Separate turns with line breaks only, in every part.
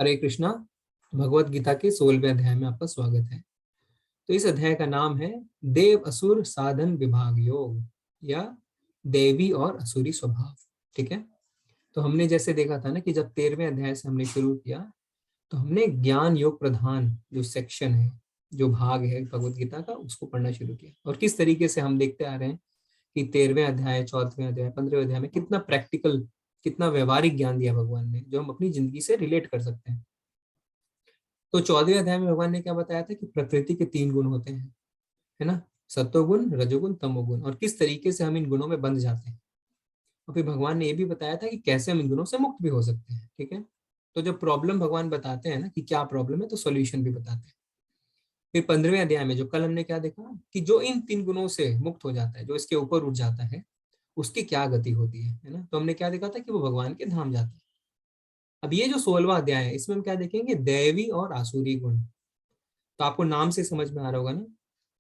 हरे कृष्णा। भगवत गीता के 16वें अध्याय में आपका स्वागत है। तो इस अध्याय का नाम है देव असुर साधन विभाग योग या देवी और असुरी स्वभाव। ठीक है, तो हमने जैसे देखा था ना कि जब 13वें अध्याय से हमने शुरू किया तो हमने ज्ञान योग प्रधान जो सेक्शन है, जो भाग है भगवत गीता का, उसको पढ़ना शुरू किया। और किस तरीके से हम देखते आ रहे हैं कि 13वें अध्याय, 14वें अध्याय, 15वें अध्याय में कितना प्रैक्टिकल, कितना व्यवहारिक ज्ञान दिया भगवान ने, जो हम अपनी जिंदगी से रिलेट कर सकते हैं। तो 14वें अध्याय में भगवान ने क्या बताया था कि प्रकृति के 3 गुण होते हैं, है ना, सत्वगुण, रजोगुण, तमोगुण, और किस तरीके से हम इन गुणों में बंध जाते हैं। और फिर भगवान ने ये भी बताया था कि कैसे हम इन गुणों से मुक्त भी हो सकते हैं। ठीक है, तो जब प्रॉब्लम भगवान बताते हैं ना कि क्या प्रॉब्लम है, तो सॉल्यूशन भी बताते हैं। फिर 15वें अध्याय में जो कल हमने क्या देखा कि जो इन 3 गुणों से मुक्त हो जाता है, जो इसके ऊपर उठ जाता है, उसकी क्या गति होती है ना। तो हमने क्या देखा था कि वो भगवान के धाम जाता है। अब ये जो 16वां अध्याय है, इसमें हम क्या देखेंगे, दैवी और आसुरी गुण। तो आपको नाम से समझ में आ रहा होगा ना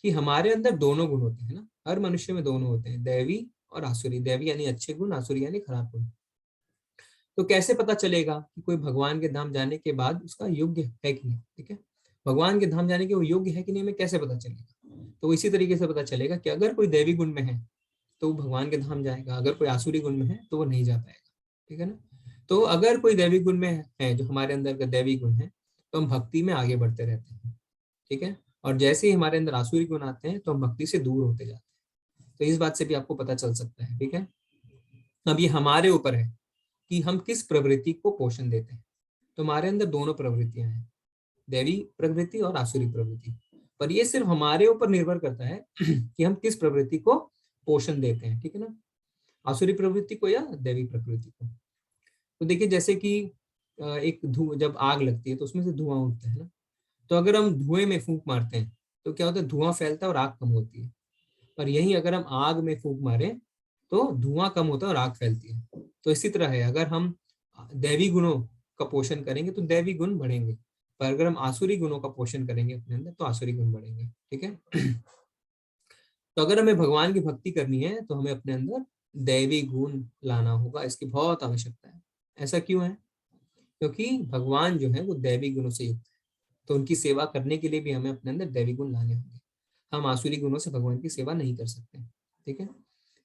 कि हमारे अंदर दोनों गुण होते हैं ना, हर मनुष्य में दोनों होते हैं, दैवी और आसुरी। दैवी यानी अच्छे गुण, आसुरी यानी खराब गुण। तो कैसे पता चलेगा कि कोई भगवान के धाम जाने के बाद उसका योग्य है कि नहीं। ठीक है, भगवान के धाम जाने के वो योग्य है कि नहीं, हमें कैसे पता चलेगा। तो इसी तरीके से पता चलेगा कि अगर कोई दैवी गुण में है तो वो भगवान के धाम जाएगा, अगर कोई आसुरी गुण में है तो वो नहीं जा पाएगा। ठीक है ना। तो अगर कोई दैवी गुण में है, जो हमारे अंदर का दैवी गुण है, तो हम भक्ति में आगे बढ़ते रहते हैं। ठीक है, और जैसे ही हमारे अंदर आसुरी गुण आते हैं तो हम भक्ति से दूर होते जाते हैं। तो इस बात से भी आपको पता चल सकता है। ठीक है, अब ये हमारे ऊपर है कि हम किस प्रवृत्ति को पोषण देते हैं। तो हमारे अंदर दोनों प्रवृत्तियां हैं, दैवी प्रवृत्ति और आसुरी प्रवृत्ति। पर ये सिर्फ हमारे ऊपर निर्भर करता है कि हम किस प्रवृत्ति को पोषण देते हैं। ठीक है ना, आसुरी प्रवृत्ति को या दैवी प्रवृत्ति को। तो देखिए, जैसे कि एक जब आग लगती है तो उसमें से धुआं उठता है ना। तो अगर हम धुएं में फूंक मारते हैं तो क्या होता है, धुआं फैलता है और आग कम होती है। पर यही अगर हम आग में फूंक मारें तो धुआं कम होता है और आग फैलती है। तो इसी तरह है, अगर हम दैवी गुणों का पोषण करेंगे तो दैवी गुण बढ़ेंगे, पर अगर हम आसुरी गुणों का पोषण करेंगे अपने अंदर तो आसुरी गुण बढ़ेंगे। ठीक है, तो अगर हमें भगवान की भक्ति करनी है तो हमें अपने अंदर दैवी गुण लाना होगा, इसकी बहुत आवश्यकता है। ऐसा क्यों है, क्योंकि भगवान जो है वो दैवी गुणों से युक्त है। तो उनकी सेवा करने के लिए भी हमें अपने अंदर दैवी गुण लाने होंगे। हम आसुरी गुणों से भगवान की सेवा नहीं कर सकते। ठीक है,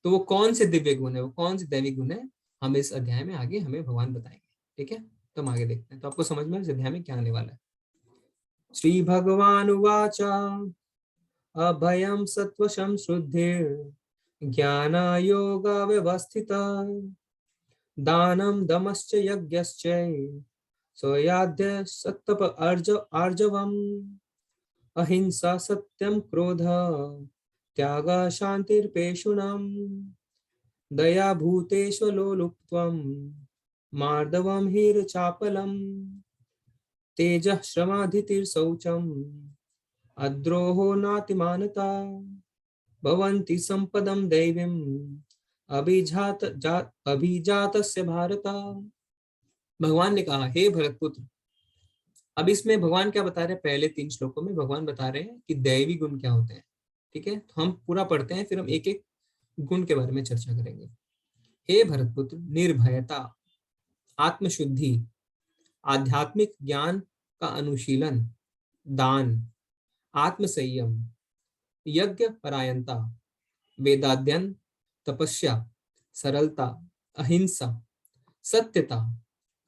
तो वो कौन से दिव्य गुण है, वो कौन से दैवी गुण है, हम इस अध्याय में आगे हमें भगवान बताएंगे। ठीक है, तो हम आगे देखते हैं। तो आपको समझ में इस अध्याय में क्या आने वाला है। श्री भगवान उवाच अभयं सत्वशं शुद्धिर ज्ञानयोगा व्यवस्थिता दानं दमश्च यज्ञश्च सोयाद्य सत्तप आर्जवम् अहिंसा सत्यं क्रोध त्याग शांतिर्पेषुणम् दया भूतेषु लोलुप्त्वम् मार्दवम् हीरचापलम् तेजः श्रमाधितिर्शौचम् अद्रोहो नातिमानता भवन्ति संपदं दैवीम् अभिजातस्य भारत। भगवान ने कहा, हे भरतपुत्र। अब इसमें भगवान क्या बता रहे हैं, पहले 3 श्लोकों में भगवान बता रहे हैं कि दैवी गुण क्या होते हैं। ठीक है, तो हम पूरा पढ़ते हैं, फिर हम एक एक गुण के बारे में चर्चा करेंगे। हे भरतपुत्र, निर्भयता, आत्मशुद्धि, आध्यात्मिक ज्ञान का अनुशीलन, दान, आत्मसंयम, यज्ञ परायणता, वेदाध्ययन, तपस्या, सरलता, अहिंसा, सत्यता,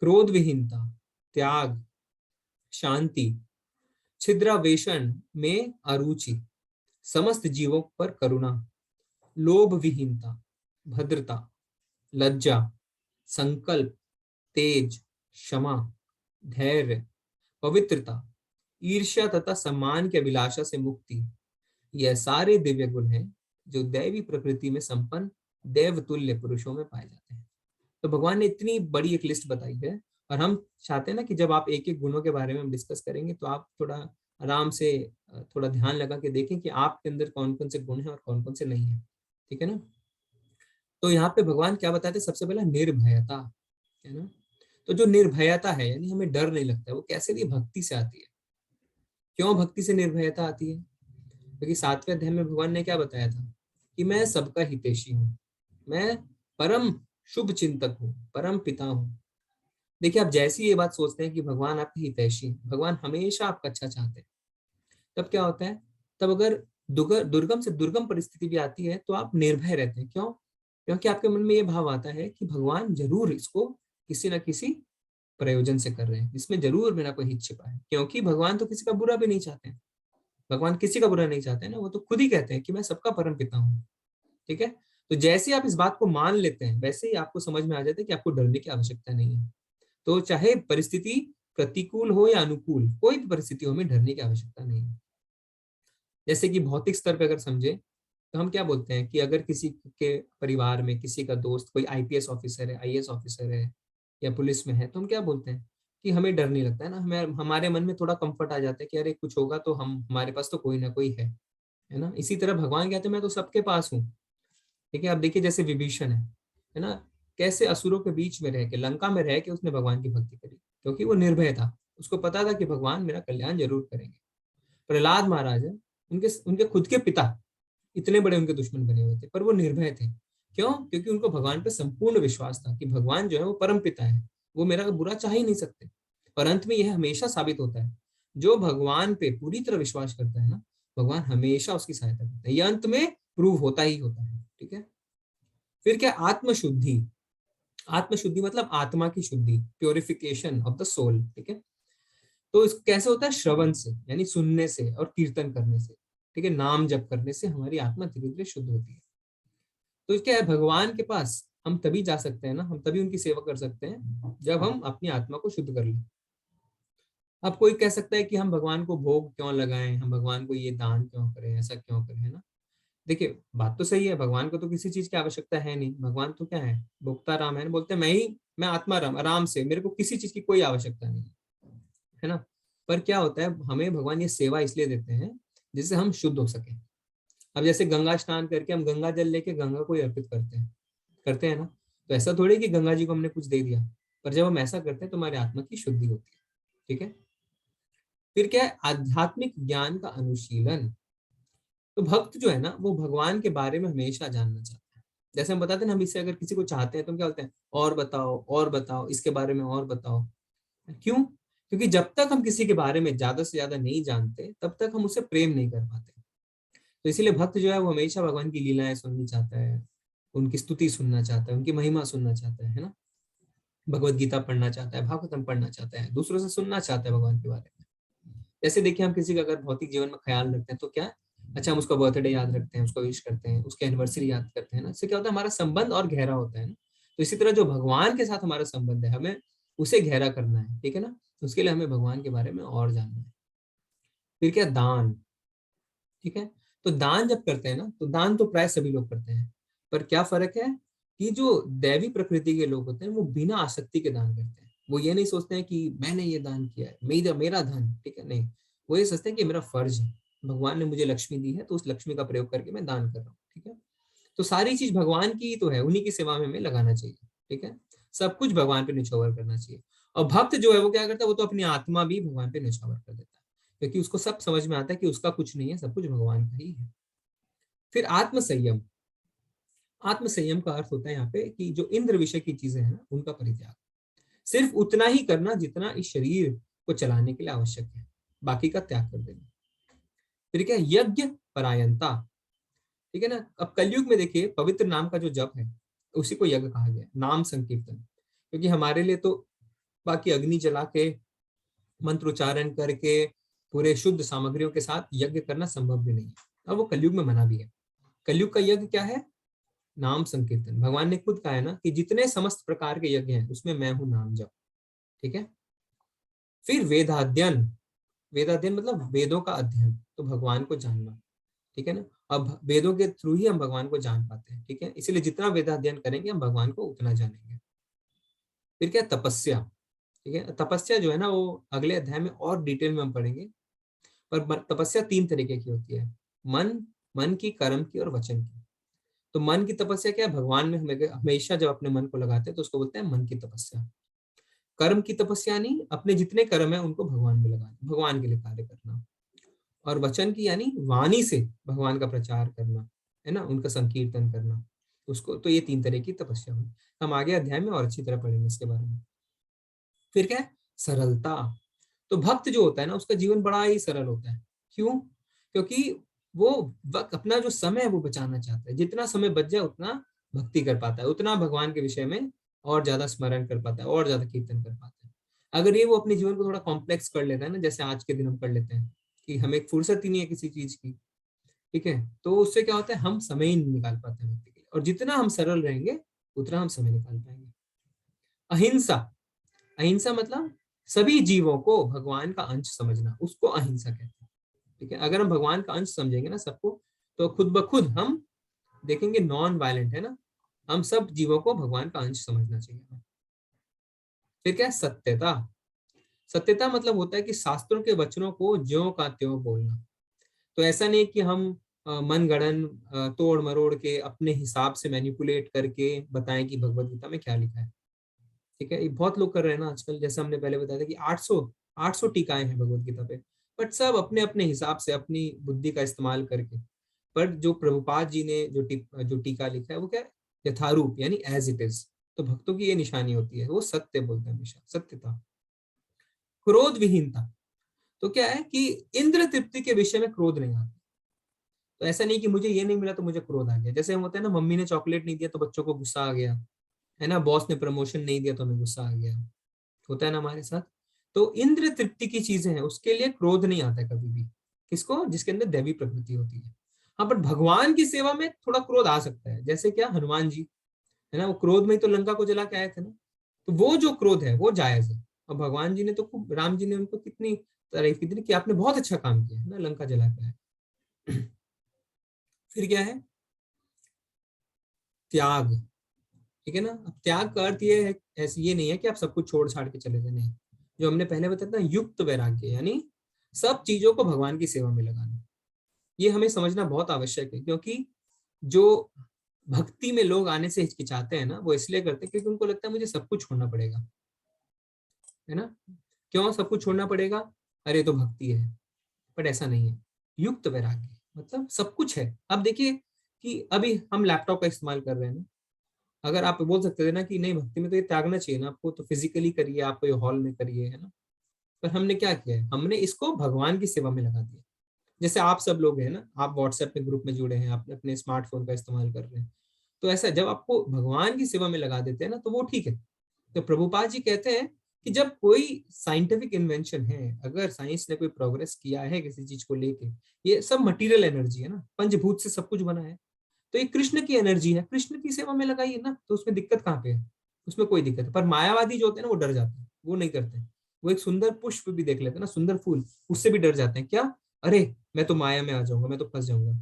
क्रोध विहीनता, त्याग, शांति, छिद्रावेशन में अरुचि, समस्त जीवों पर करुणा, लोभ विहीनता, भद्रता, लज्जा, संकल्प, तेज, क्षमा, धैर्य, पवित्रता, ईर्ष्या तथा सम्मान की अभिलाषा से मुक्ति, यह सारे दिव्य गुण हैं जो दैवी प्रकृति में संपन्न देवतुल्य पुरुषों में पाए जाते हैं। तो भगवान ने इतनी बड़ी एक लिस्ट बताई है, और हम चाहते हैं ना कि जब आप एक एक गुणों के बारे में डिस्कस करेंगे तो आप थोड़ा आराम से, थोड़ा ध्यान लगा के देखें कि आपके अंदर कौन कौन से गुण हैं और कौन कौन से नहीं है। ठीक है ना। तो यहाँ पे भगवान क्या बताते हैं, सबसे पहला निर्भयता, है ना। तो जो निर्भयता है, यानी हमें डर नहीं लगता है, वो कैसे भी भक्ति से आती है। क्यों भक्ति से निर्भयता आती है, क्योंकि 7वें अध्याय में भगवान ने क्या बताया था कि मैं सबका हितैषी हूँ, मैं परम शुभ चिंतक हूँ, परम पिता हूँ। देखिए, आप जैसे ही ये बात सोचते हैं कि भगवान आपके हितैषी हैं, भगवान हमेशा आपका अच्छा चाहते हैं, तब क्या होता है, तब अगर दुर्गम से दुर्गम परिस्थिति भी आती है तो आप निर्भय रहते हैं। क्यों? क्योंकि आपके मन में ये भाव आता है कि भगवान जरूर इसको किसी ना किसी प्रयोजन से कर रहे हैं, इसमें जरूर मेरा कोई हित छिपा है, क्योंकि भगवान तो किसी का बुरा भी नहीं चाहते हैं। भगवान किसी का बुरा नहीं चाहते हैं ना, वो तो खुद ही कहते हैं कि मैं सबका परम पिता हूँ। ठीक है। तो जैसे ही आप इस बात को मान लेते हैं, वैसे ही आपको समझ में आ जाता है कि आपको डरने की आवश्यकता नहीं है। तो चाहे परिस्थिति प्रतिकूल हो या अनुकूल, कोई भी परिस्थिति हो, हमें डरने की आवश्यकता नहीं है। जैसे कि भौतिक स्तर पे अगर समझे, तो हम क्या बोलते हैं कि अगर किसी के परिवार में किसी का दोस्त कोई आईपीएस ऑफिसर है, आईएएस ऑफिसर है या पुलिस में है, तो हम क्या बोलते हैं कि हमें डर नहीं लगता है ना, हमें हमारे मन में थोड़ा कंफर्ट आ जाता है कि अरे कुछ होगा तो हम हमारे पास तो कोई ना कोई है ना। इसी तरह भगवान कहते हैं मैं तो सबके पास हूँ। ठीक है। आप देखिए जैसे विभीषण है ना, कैसे असुरों के बीच में रह के, लंका में रह के उसने भगवान की भक्ति करी, क्योंकि वो निर्भय था, उसको पता था कि भगवान मेरा कल्याण जरूर करेंगे। प्रहलाद महाराज है, उनके उनके खुद के पिता इतने बड़े उनके दुश्मन बने हुए थे, पर वो निर्भय थे। क्यों? क्योंकि उनको भगवान पे संपूर्ण विश्वास था कि भगवान जो है वो परम पिता है, वो मेरा बुरा चाह ही नहीं सकते। पर अंत में यह हमेशा साबित होता है, जो भगवान पे पूरी तरह विश्वास करता है ना, भगवान हमेशा उसकी सहायता करता है। यह अंत में प्रूव होता ही होता है। ठीक है। फिर क्या? आत्मशुद्धि। आत्मशुद्धि मतलब आत्मा की शुद्धि, प्योरिफिकेशन ऑफ द सोल। ठीक है। तो इस कैसे होता है? श्रवण से, यानी सुनने से और कीर्तन करने से। ठीक है। नाम जप करने से हमारी आत्मा धीरे धीरे शुद्ध होती है। तो क्या है, भगवान के पास हम तभी जा सकते हैं ना, हम तभी उनकी सेवा कर सकते हैं जब हम अपनी आत्मा को शुद्ध कर लें। अब कोई कह सकता है कि हम भगवान को भोग क्यों लगाएं, हम भगवान को ये दान क्यों करें, ऐसा क्यों करें, है ना। देखिए बात तो सही है, भगवान को तो किसी चीज की आवश्यकता है नहीं, भगवान तो क्या है, भोक्ता राम है ना, बोलते हैं मैं आत्मा राम, आराम से, मेरे को किसी चीज की कोई आवश्यकता नहीं है ना। पर क्या होता है, हमें भगवान ये सेवा इसलिए देते हैं जिससे हम शुद्ध हो सके। अब जैसे गंगा स्नान करके हम गंगा जल लेके गंगा को ही अर्पित करते हैं ना, तो ऐसा थोड़ी कि गंगा जी को हमने कुछ दे दिया, पर जब हम ऐसा करते हैं तो हमारी आत्मा की शुद्धि होती है। ठीक है। फिर क्या है? आध्यात्मिक ज्ञान का अनुशीलन। तो भक्त जो है ना, वो भगवान के बारे में हमेशा जानना चाहता है। जैसे हम बताते हैं ना, हम इससे अगर किसी को चाहते हैं तो हम क्या बोलते हैं, और बताओ इसके बारे में, और बताओ। क्यों? क्योंकि जब तक हम किसी के बारे में ज्यादा से ज्यादा नहीं जानते, तब तक हम उससे प्रेम नहीं कर पाते। तो इसीलिए भक्त जो है वो हमेशा भगवान की लीलाएं सुननी चाहता है, उनकी स्तुति सुनना चाहता है, उनकी महिमा सुनना चाहता है ना। भगवत गीता पढ़ना चाहता है, भागवतम पढ़ना चाहता है, दूसरों से सुनना चाहता है भगवान के बारे में। जैसे देखिए, हम किसी का अगर भौतिक जीवन में ख्याल रखते हैं तो क्या, अच्छा हम उसका बर्थडे याद रखते हैं, उसको विश करते हैं, उसके एनिवर्सरी याद करते हैं ना, इससे क्या होता है, हमारा संबंध और गहरा होता है ना। तो इसी तरह जो भगवान के साथ हमारा संबंध है, हमें उसे गहरा करना है। ठीक है ना। उसके लिए हमें भगवान के बारे में और जानना है। फिर क्या? दान। ठीक है। तो दान जब करते हैं ना, तो दान तो प्राय सभी लोग करते हैं, पर क्या फर्क है कि जो दैवी प्रकृति के लोग होते हैं वो बिना आसक्ति के दान करते हैं। वो ये नहीं सोचते हैं कि मैंने ये दान किया है, मेरा मेरा धन, ठीक है, नहीं। वो ये सोचते हैं कि मेरा फर्ज है, भगवान ने मुझे लक्ष्मी दी है तो उस लक्ष्मी का प्रयोग करके मैं दान कर रहा हूँ। ठीक है। तो सारी चीज भगवान की ही तो है, उन्हीं की सेवा में हमें लगाना चाहिए। ठीक है। सब कुछ भगवान पे निछावर करना चाहिए। और भक्त जो है वो क्या करता है, वो तो अपनी आत्मा भी भगवान पे निछावर कर देता है, क्योंकि उसको सब समझ में आता है कि उसका कुछ नहीं है, सब कुछ भगवान का ही है। फिर आत्म संयम। आत्म संयम का अर्थ होता है यहाँ पे कि जो इंद्र विषय की चीजें हैं ना, उनका परित्याग। सिर्फ उतना ही करना जितना इस शरीर को चलाने के लिए आवश्यक है, बाकी का त्याग कर देना। फिर क्या? यज्ञ परायणता। ठीक है ना। अब कलयुग में देखिए, पवित्र नाम का जो जप है उसी को यज्ञ कहा गया है, नाम संकीर्तन। क्योंकि हमारे लिए तो बाकी अग्नि जला के, मंत्रोच्चारण करके, पूरे शुद्ध सामग्रियों के साथ यज्ञ करना संभव भी नहीं है, और वो कलयुग में मना भी है। कलयुग का यज्ञ क्या है? नाम संकीर्तन। भगवान ने खुद कहा है ना कि जितने समस्त प्रकार के यज्ञ हैं उसमें मैं हूं, नाम जप। ठीक है। फिर वेदाध्ययन। वेदाध्ययन मतलब वेदों का अध्ययन, तो भगवान को जानना। ठीक है ना। अब वेदों के थ्रू ही हम भगवान को जान पाते हैं। ठीक है। इसलिए जितना वेदाध्ययन करेंगे हम भगवान को उतना जानेंगे। फिर क्या? तपस्या। ठीक है। तपस्या जो है ना, वो अगले अध्याय में और डिटेल में हम पढ़ेंगे। पर तपस्या तीन तरीके की होती है, मन मन की, कर्म की और वचन की। तो मन की तपस्या क्या है? भगवान में हमें हमेशा जब अपने मन को लगाते हैं तो उसको बोलते हैं मन की तपस्या। कर्म की तपस्या नहीं, अपने जितने कर्म है उनको भगवान में लगाना, भगवान के लिए कार्य करना। और वचन की यानी वाणी से भगवान का प्रचार करना, है ना, उनका संकीर्तन करना उसको। तो ये तीन तरह की तपस्या हुई। हम आगे अध्याय में और अच्छी तरह पढ़ेंगे इसके बारे में। फिर क्या है, सरलता। तो भक्त जो होता है ना, उसका जीवन बड़ा ही सरल होता है। क्यों? क्योंकि वो वक्त, अपना जो समय है वो बचाना चाहता है। जितना समय बच जाए उतना भक्ति कर पाता है, उतना भगवान के विषय में और ज्यादा स्मरण कर पाता है, और ज्यादा कीर्तन कर पाता है। अगर ये वो अपने जीवन को थोड़ा कॉम्प्लेक्स कर लेता है ना, जैसे आज के दिन हम कर लेते हैं कि हमें एक फुर्सत ही नहीं है किसी चीज की, ठीक है, तो उससे क्या होता है, हम समय ही नहीं निकाल पाते हैं भक्ति के लिए। और जितना हम सरल रहेंगे उतना हम समय निकाल पाएंगे। अहिंसा। अहिंसा मतलब सभी जीवों को भगवान का अंश समझना, उसको अहिंसा कहते हैं। ठीक है, अगर हम भगवान का अंश समझेंगे ना सबको, तो खुद ब खुद हम देखेंगे नॉन वायलेंट है ना, हम सब जीवों को भगवान का अंश समझना चाहिए हमें। फिर क्या है, सत्यता। सत्यता मतलब होता है कि शास्त्रों के वचनों को ज्यों का त्यों बोलना। तो ऐसा नहीं कि हम मन गढ़न तोड़ मरोड़ के अपने हिसाब से मैनिपुलेट करके बताएं कि भगवत गीता में क्या लिखा है। ठीक है, ये बहुत लोग कर रहे हैं ना आजकल, जैसे हमने पहले बताया था कि 800 टीकाएं हैं भगवत गीता पे, बट सब अपने अपने हिसाब से अपनी बुद्धि का इस्तेमाल करके। पर जो प्रभुपाद जी ने जो टीका लिखा है वो क्या है, यथारूप, यानी एज इट इज। तो भक्तों की ये निशानी होती है, वो सत्य बोलते हैं हमेशा, सत्यता। क्रोध विहीनता। तो क्या है कि इंद्र तृप्ति के विषय में क्रोध नहीं आता। तो ऐसा नहीं कि मुझे ये नहीं मिला तो मुझे क्रोध आ गया। जैसे हम होते हैं ना, मम्मी ने चॉकलेट नहीं दिया तो बच्चों को गुस्सा आ गया, है ना, बॉस ने प्रमोशन नहीं दिया तो हमें गुस्सा आ गया, होता है ना हमारे साथ। तो इंद्र तृप्ति की चीजें हैं, उसके लिए क्रोध नहीं आता है कभी भी। किसको? जिसके अंदर दैवी प्रकृति होती है। हाँ, पर भगवान की सेवा में थोड़ा क्रोध आ सकता है। जैसे क्या, हनुमान जी, है ना, वो क्रोध में ही तो लंका को जला के आए थे ना। तो वो जो क्रोध है वो जायज है। और भगवान जी ने तो खूब, राम जी ने उनको कितनी तारीफ की थी कि आपने बहुत अच्छा काम किया है ना, लंका जला के आए। फिर क्या है, त्याग। ठीक है ना, अब त्याग का अर्थ ये है, ऐसे ये नहीं है कि आप सब कुछ छोड़ छाड़ के चले जाए, नहीं। जो हमने पहले बताया था, युक्त वैराग्य, यानी सब चीजों को भगवान की सेवा में लगाना। ये हमें समझना बहुत आवश्यक है, क्योंकि जो भक्ति में लोग आने से हिचकिचाते हैं ना, वो इसलिए करते हैं क्योंकि उनको लगता है मुझे सब कुछ छोड़ना पड़ेगा, है ना। क्यों सब कुछ छोड़ना पड़ेगा? अरे तो भक्ति है। पर ऐसा नहीं है। युक्त वैराग्य मतलब सब कुछ है। अब देखिए कि अभी हम लैपटॉप का इस्तेमाल कर रहे हैं ना, अगर आप बोल सकते थे ना कि नहीं, भक्ति में तो ये त्यागना चाहिए ना आपको, तो फिजिकली करिए, आप कोई हॉल में करिए, है ना। पर हमने क्या किया है, हमने इसको भगवान की सेवा में लगा दिया। जैसे आप सब लोग हैं ना, आप व्हाट्सएप में ग्रुप में जुड़े हैं, आप अपने स्मार्टफोन का इस्तेमाल कर रहे हैं। तो ऐसा जब आपको भगवान की सेवा में लगा देते हैं ना, तो वो ठीक है। तो प्रभुपाद जी कहते हैं कि जब कोई साइंटिफिक इन्वेंशन है, अगर साइंस ने कोई प्रोग्रेस किया है किसी चीज को लेके, ये सब मटेरियल एनर्जी है ना, पंचभूत से सब कुछ बना है, तो ये कृष्ण की एनर्जी है, कृष्ण की सेवा में लगाइए ना, तो उसमें दिक्कत कहाँ पे है? उसमें कोई दिक्कत है। पर मायावादी जो होते हैं ना, वो डर जाते हैं, वो नहीं करते। वो एक सुंदर पुष्प भी देख लेते हैं ना, सुंदर फूल, उससे भी डर जाते हैं। क्या? अरे मैं तो माया में आ जाऊंगा, मैं तो फंस जाऊंगा।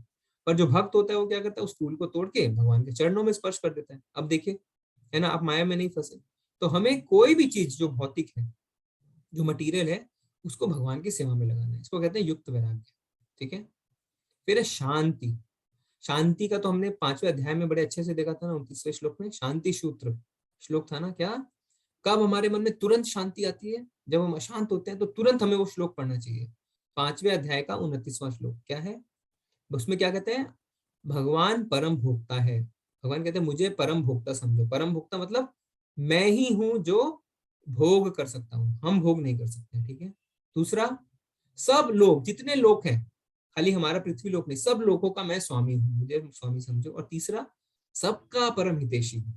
पर जो भक्त होता है वो क्या करता है, उस फूल को तोड़ के भगवान के चरणों में स्पर्श कर देता है। अब देखिए, है ना, आप माया में नहीं फंसे। तो हमें कोई भी चीज जो भौतिक है, जो मटीरियल है, उसको भगवान की सेवा में लगाना है। इसको कहते हैं युक्त वैराग्य। ठीक है। फिर है शांति। शांति का तो हमने 5वें अध्याय में बड़े अच्छे से देखा था ना, 29वें श्लोक में शांति सूत्र श्लोक था ना। क्या? कब हमारे मन में तुरंत शांति आती है? जब हम अशांत होते हैं तो तुरंत हमें वो श्लोक पढ़ना चाहिए। 5वें अध्याय का 29वां श्लोक क्या है? उसमें क्या कहते हैं? भगवान परम भोक्ता है। भगवान कहते हैं मुझे परम भोक्ता समझो। परम भोक्ता मतलब मैं ही हूं जो भोग कर सकता हूं, हम भोग नहीं कर सकते। ठीक है। दूसरा, सब लोग, जितने लोग हैं, खाली हमारा पृथ्वी लोक नहीं, सब लोगों का मैं स्वामी हूँ, मुझे स्वामी समझो। और तीसरा, सबका परम हितैषी हूँ।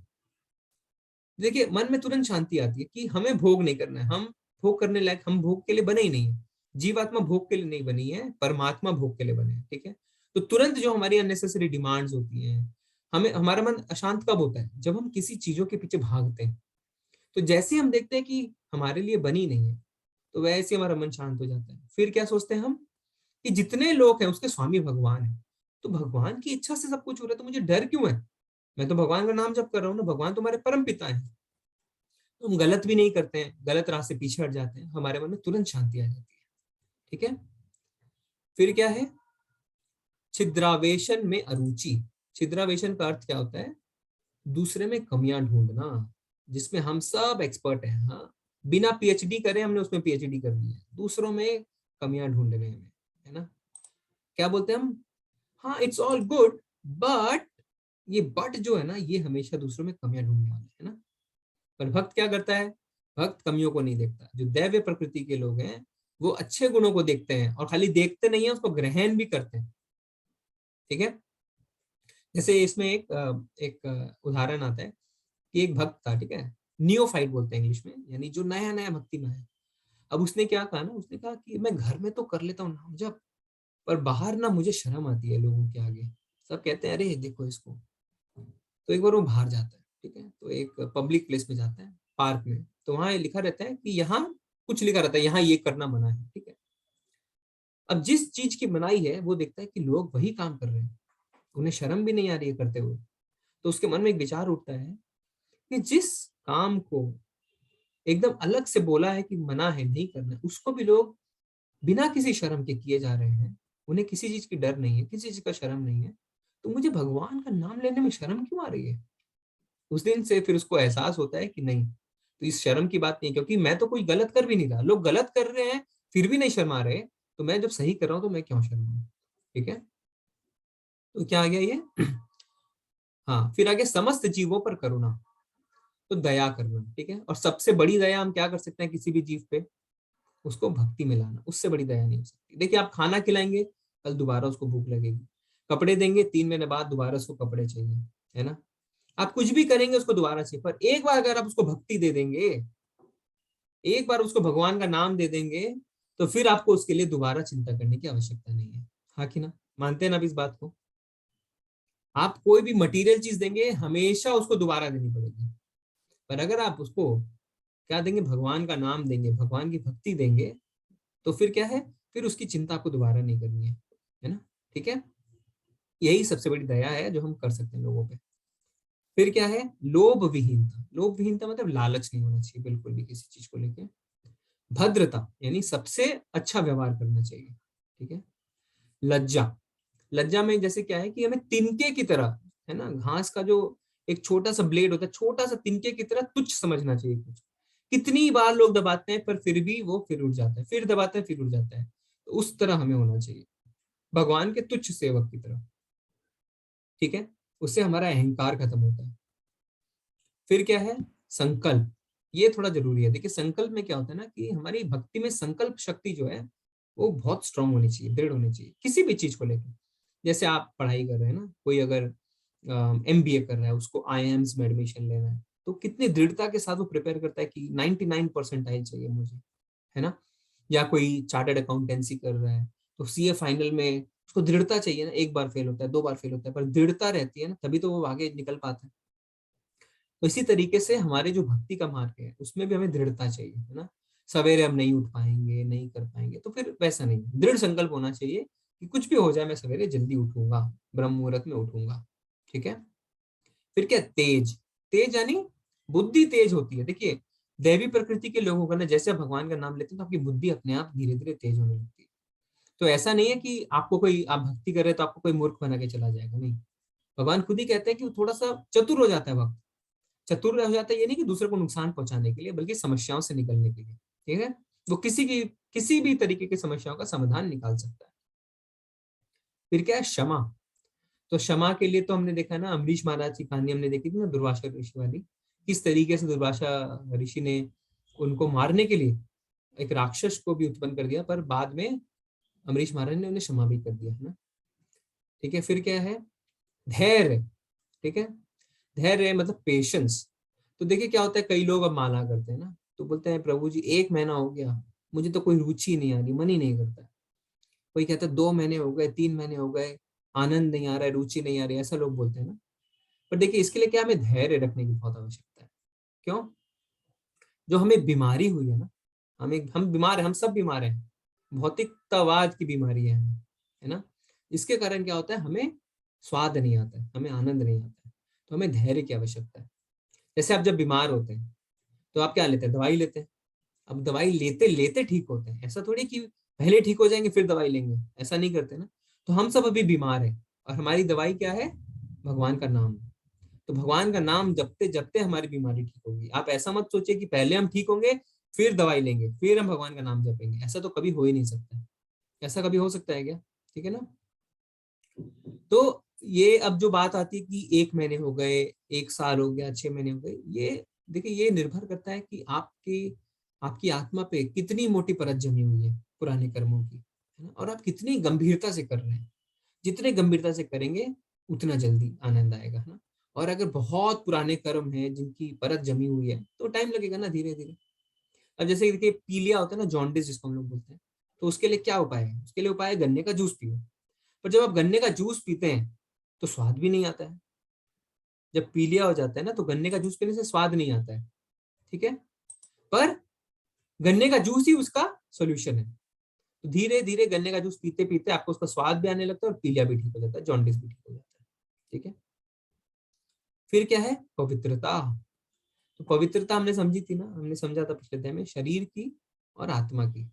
देखिए, मन में तुरंत शांति आती है कि हमें भोग नहीं करना है, हम भोग करने लायक, हम भोग के लिए बने ही नहीं है। जीवात्मा भोग के लिए नहीं बनी है, परमात्मा भोग के लिए बने हैं। ठीक है। तो तुरंत जो हमारी अननेसेसरी डिमांड्स होती हैं, हमें, हमारा मन अशांत कब होता है? जब हम किसी चीजों के पीछे भागते हैं। तो जैसे हम देखते हैं कि हमारे लिए बनी नहीं है, तो वैसे हमारा मन शांत हो जाता है। फिर क्या सोचते हैं हम कि जितने लोग हैं उसके स्वामी भगवान है, तो भगवान की इच्छा से सब कुछ हो रहा है, तो मुझे डर क्यों है? मैं तो भगवान का नाम जप कर रहा हूँ ना, भगवान तुम्हारे परम पिता है। तो हम गलत भी नहीं करते हैं, गलत राह से पीछे हट जाते हैं, हमारे मन में तुरंत शांति आ जाती है। ठीक है। फिर क्या है? छिद्रावेशन में अरुचि। छिद्रावेशन का अर्थ क्या होता है? दूसरे में कमियां ढूंढना, जिसमें हम सब एक्सपर्ट हैं। हाँ, बिना पीएचडी करे हमने उसमें पीएचडी कर ली है, दूसरों में कमियां ढूंढने में, है ना। क्या बोलते हैं हम? हाँ, इट्स ऑल गुड, बट, ये बट जो है ना, ये हमेशा दूसरों में कमियां ढूंढने वाला है ना। पर भक्त क्या करता है? भक्त कमियों को नहीं देखता। जो दैव्य प्रकृति के लोग हैं वो अच्छे गुणों को देखते हैं, और खाली देखते नहीं है, उसको ग्रहण भी करते हैं। ठीक है। जैसे इसमें एक उदाहरण आता है कि एक भक्त था, ठीक है, नियोफाइट बोलते हैं इंग्लिश में, यानी जो नया नया भक्ति में है। अब उसने क्या कहा ना, उसने कहा कि मैं घर में तो कर लेता हूँ नाम जप, पर बाहर ना मुझे शर्म आती है लोगों के आगे। सब कहते हैं अरे देखो इसको। तो एक बार वो बाहर जाता है, ठीक है, तो एक पब्लिक प्लेस में जाता है, पार्क में, तो वहां लिखा रहता है कि यहाँ कुछ लिखा रहता है, यहाँ ये करना मना है। ठीक है। अब जिस चीज की मनाही है वो देखता है कि लोग वही काम कर रहे हैं, उन्हें शर्म भी नहीं आ रही है करते हुए। तो उसके मन में एक विचार उठता है कि जिस काम को एकदम अलग से बोला है कि मना है, नहीं करना, उसको भी लोग बिना किसी शर्म के किए जा रहे हैं, उन्हें किसी चीज की डर नहीं है, किसी चीज का शर्म नहीं है, तो मुझे भगवान का नाम लेने में शर्म क्यों आ रही है। उस दिन से फिर उसको एहसास होता है कि नहीं, तो इस शर्म की बात नहीं, क्योंकि मैं तो कोई गलत कर भी नहीं रहा, लोग गलत कर रहे हैं फिर भी नहीं शर्मा रहे, तो मैं जब सही कर रहा हूं तो मैं क्यों शर्माऊं। ठीक है। तो क्या आ गया ये हाँ, फिर आगे समस्त जीवों पर करुणा, तो दया करना। ठीक है। और सबसे बड़ी दया हम क्या कर सकते हैं किसी भी जीव पे, उसको भक्ति में लाना। उससे बड़ी दया नहीं हो सकती। देखिए, आप खाना खिलाएंगे, कल दोबारा उसको भूख लगेगी। कपड़े देंगे, 3 महीने बाद दोबारा उसको कपड़े चाहिए, है ना। आप कुछ भी करेंगे उसको दोबारा चाहिए, पर एक बार अगर आप उसको भक्ति दे देंगे, एक बार उसको भगवान का नाम दे देंगे, तो फिर आपको उसके लिए दोबारा चिंता करने की आवश्यकता नहीं है। हाँ कि ना, मानते हैं ना आप इस बात को। आप कोई भी मटेरियल चीज देंगे, हमेशा उसको दोबारा देनी पड़ेगी, पर अगर आप उसको क्या देंगे, भगवान का नाम देंगे, भगवान की भक्ति देंगे, तो फिर क्या है, फिर उसकी चिंता आपको दोबारा नहीं करनी है ना। ठीक है। यही सबसे बड़ी दया है जो हम कर सकते हैं लोगों पे। फिर क्या है, लोभ विहीनता। लोभ विहीनता मतलब लालच नहीं होना चाहिए बिल्कुल भी किसी चीज को लेके। भद्रता, यानी सबसे अच्छा व्यवहार करना चाहिए। ठीक है। लज्जा, लज्जा में जैसे क्या है कि हमें तिनके की तरह, है ना, घास का जो एक छोटा सा ब्लेड होता है, छोटा सा तिनके की तरह तुच्छ समझना चाहिए कुछ। कितनी बार लोग दबाते हैं पर फिर भी वो फिर उठ जाता है, फिर दबाते हैं फिर उठ जाता है, तो उस तरह हमें होना चाहिए, भगवान के तुच्छ सेवक की तरह। ठीक है। उससे हमारा अहंकार खत्म होता है। फिर क्या है, संकल्प। ये थोड़ा जरूरी है। देखिए, संकल्प में क्या होता है ना कि हमारी भक्ति में संकल्प शक्ति जो है वो बहुत स्ट्रांग होनी चाहिए, दृढ़ होनी चाहिए किसी भी चीज को लेकर। जैसे आप पढ़ाई कर रहे हैं ना, कोई अगर MBA कर रहा है, उसको IIMs में एडमिशन लेना है, तो कितनी दृढ़ता के साथ वो प्रिपेयर करता है कि 99% चाहिए मुझे, है ना। या कोई चार्टर्ड अकाउंटेंसी कर रहा है, तो CA फाइनल में उसको दृढ़ता चाहिए ना। एक बार फेल होता है, 2 बार फेल होता है, पर दृढ़ता रहती है ना, तभी तो वो आगे निकल पाता है। तो इसी तरीके से हमारे जो भक्ति का मार्ग है उसमें भी हमें दृढ़ता चाहिए, है ना। सवेरे हम नहीं उठ पाएंगे, नहीं कर पाएंगे, तो फिर वैसा नहीं, दृढ़ संकल्प होना चाहिए कि कुछ भी हो जाए मैं सवेरे जल्दी उठूंगा, ब्रह्म मुहूर्त में उठूंगा। ठीक है। फिर क्या, तेज। तेज यानी बुद्धि तेज होती है। देखिए, दैवी प्रकृति के लोगों का ना, जैसे आप भगवान का नाम लेते हैं तो आपकी बुद्धि अपने आप धीरे धीरे तेज होने लगती है। तो ऐसा नहीं है कि आपको कोई, आप भक्ति कर रहे हैं तो आपको कोई मूर्ख बना के चला जाएगा, नहीं। भगवान खुद ही कहते हैं कि वो थोड़ा सा चतुर हो जाता है वक्त। चतुर हो जाता है ये नहीं कि दूसरे को नुकसान पहुंचाने के लिए, बल्कि समस्याओं से निकलने के लिए। ठीक है। वो किसी भी तरीके की समस्याओं का समाधान निकाल सकता है। फिर क्या है, क्षमा। तो क्षमा के लिए तो हमने देखा ना, अम्बरीश महाराज की कहानी हमने देखी थी ना, दुर्वासा ऋषि वाली। किस तरीके से दुर्वासा ऋषि ने उनको मारने के लिए एक राक्षस को भी उत्पन्न कर दिया, पर बाद में अम्बरीश महाराज ने उन्हें क्षमा भी कर दिया, है ना। ठीक है। फिर क्या है, धैर्य। ठीक है। धैर्य मतलब पेशेंस। तो देखिए क्या होता है, कई लोग अब माला करते हैं ना, तो बोलते हैं प्रभु जी 1 महीना हो गया, मुझे तो कोई रुचि नहीं आ रही, मन ही नहीं करता है। कोई कहता है 2 महीने हो गए, 3 महीने हो गए, आनंद नहीं आ रहा है, रुचि नहीं आ रही है, ऐसा लोग बोलते हैं ना। पर देखिए, इसके लिए क्या, हमें धैर्य रखने की बहुत आवश्यकता है। क्यों, जो हमें बीमारी हुई है ना, हम बीमार हैं, हम सब बीमार हैं, भौतिकतावाद की बीमारी है हमें, है ना। इसके कारण क्या होता है, हमें स्वाद नहीं आता है, हमें आनंद नहीं आता है, तो हमें धैर्य की आवश्यकता है। जैसे आप जब बीमार होते हैं तो आप क्या लेते हैं, दवाई लेते हैं। अब दवाई लेते लेते ठीक होते हैं, ऐसा थोड़ी कि पहले ठीक हो जाएंगे फिर दवाई लेंगे, ऐसा नहीं करते ना। तो हम सब अभी बीमार हैं, और हमारी दवाई क्या है, भगवान का नाम। तो भगवान का नाम जपते जपते हमारी बीमारी ठीक होगी। आप ऐसा मत सोचिए कि पहले हम ठीक होंगे फिर दवाई लेंगे फिर हम भगवान का नाम जपेंगे, ऐसा तो कभी हो ही नहीं सकता। ऐसा कभी हो सकता है क्या। ठीक है ना। तो ये अब जो बात आती है कि 1 महीने हो गए, 1 साल हो गया, 6 महीने हो गए, ये देखिए ये निर्भर करता है कि आपकी आत्मा पे कितनी मोटी परत जमी हुई है पुराने कर्मों की, है ना, और आप कितनी गंभीरता से कर रहे हैं। जितने गंभीरता से करेंगे उतना जल्दी आनंद आएगा, है ना। और अगर बहुत पुराने कर्म हैं जिनकी परत जमी हुई है तो टाइम लगेगा ना, धीरे धीरे। अब जैसे देखिए पीलिया होता है ना, जॉन्डिस जिसको हम लोग बोलते हैं, तो उसके लिए क्या उपाय है? उसके लिए उपाय है गन्ने का जूस पियो। पर जब आप गन्ने का जूस पीते हैं तो स्वाद भी नहीं आता है। जब पीलिया हो जाता है ना तो गन्ने का जूस पीने से स्वाद नहीं आता है, ठीक है। पर गन्ने का जूस ही उसका सोल्यूशन है। तो धीरे धीरे गन्ने का जूस पीते पीते आपको उसका स्वाद भी आने लगता है और पीलिया भी ठीक हो जाता है, जॉन्डिस भी ठीक हो जाता है, ठीक है। फिर क्या है? पवित्रता। तो पवित्रता हमने समझी थी ना, हमने समझा था पिछले अध्याय में, शरीर की और आत्मा की,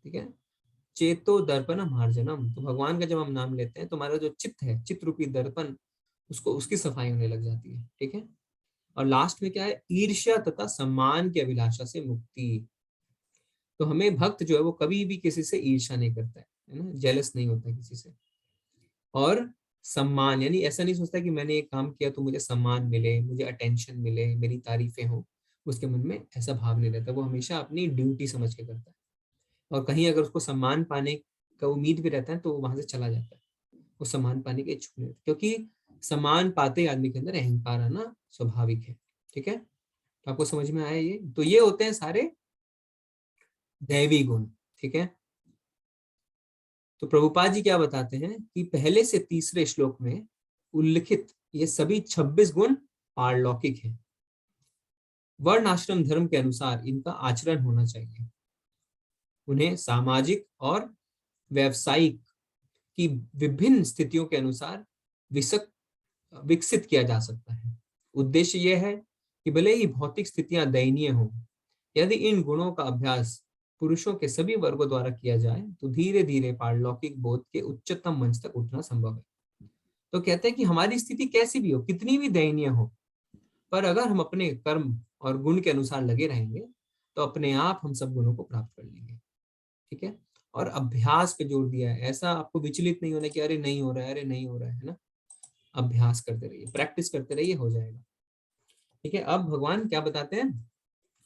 ठीक है। चेतो दर्पण मार्जनम, तो भगवान का जब हम नाम लेते हैं तो हमारा जो चित्त है, चित्त रूपी दर्पण, उसको उसकी सफाई होने लग जाती है, ठीक है। और लास्ट में क्या है? ईर्ष्या तथा सम्मान की अभिलाषा से मुक्ति। तो हमें भक्त जो है वो कभी भी किसी से ईर्ष्या नहीं करता है ना, जेलस नहीं होता है किसी से। और सम्मान यानी ऐसा नहीं सोचता कि मैंने एक काम किया तो मुझे सम्मान मिले, मुझे अटेंशन मिले, मेरी तारीफें हो। उसके मन में ऐसा भाव नहीं रहता, वो हमेशा अपनी ड्यूटी समझ के करता है। और कहीं अगर उसको सम्मान पाने का उम्मीद भी रहता है तो वो वहां से चला जाता है, वो सम्मान पाने के इच्छुक नहीं रहता, क्योंकि सम्मान पाते ही आदमी के अंदर अहंकार आना स्वाभाविक है, ठीक है। तो आपको समझ में आया ये? तो ये होते हैं सारे दैवी गुण, ठीक है। तो प्रभुपाद जी क्या बताते हैं कि पहले से तीसरे श्लोक में उल्लिखित ये सभी 26 गुण पारलौकिक हैं। वर्ण आश्रम धर्म के अनुसार इनका आचरण होना चाहिए। उन्हें सामाजिक और व्यवसायिक की विभिन्न स्थितियों के अनुसार विकसित किया जा सकता है। उद्देश्य यह है कि भले ही भौतिक स्थितियां दयनीय हों, यदि इन गुणों का अभ्यास पुरुषों के सभी वर्गों द्वारा किया जाए तो धीरे धीरे पारलौकिक बोध के उच्चतम मंच तक उठना संभव है। तो कहते हैं कि हमारी स्थिति कैसी भी हो, कितनी भी दयनीय हो, पर अगर हम अपने कर्म और गुण के अनुसार लगे रहेंगे तो अपने आप हम सब गुणों को प्राप्त कर लेंगे, ठीक है। और अभ्यास पे जोर दिया है, ऐसा आपको विचलित नहीं होना कि अरे नहीं हो रहा है, अरे नहीं हो रहा है ना। अभ्यास करते रहिए, प्रैक्टिस करते रहिए, हो जाएगा, ठीक है। अब भगवान क्या बताते हैं?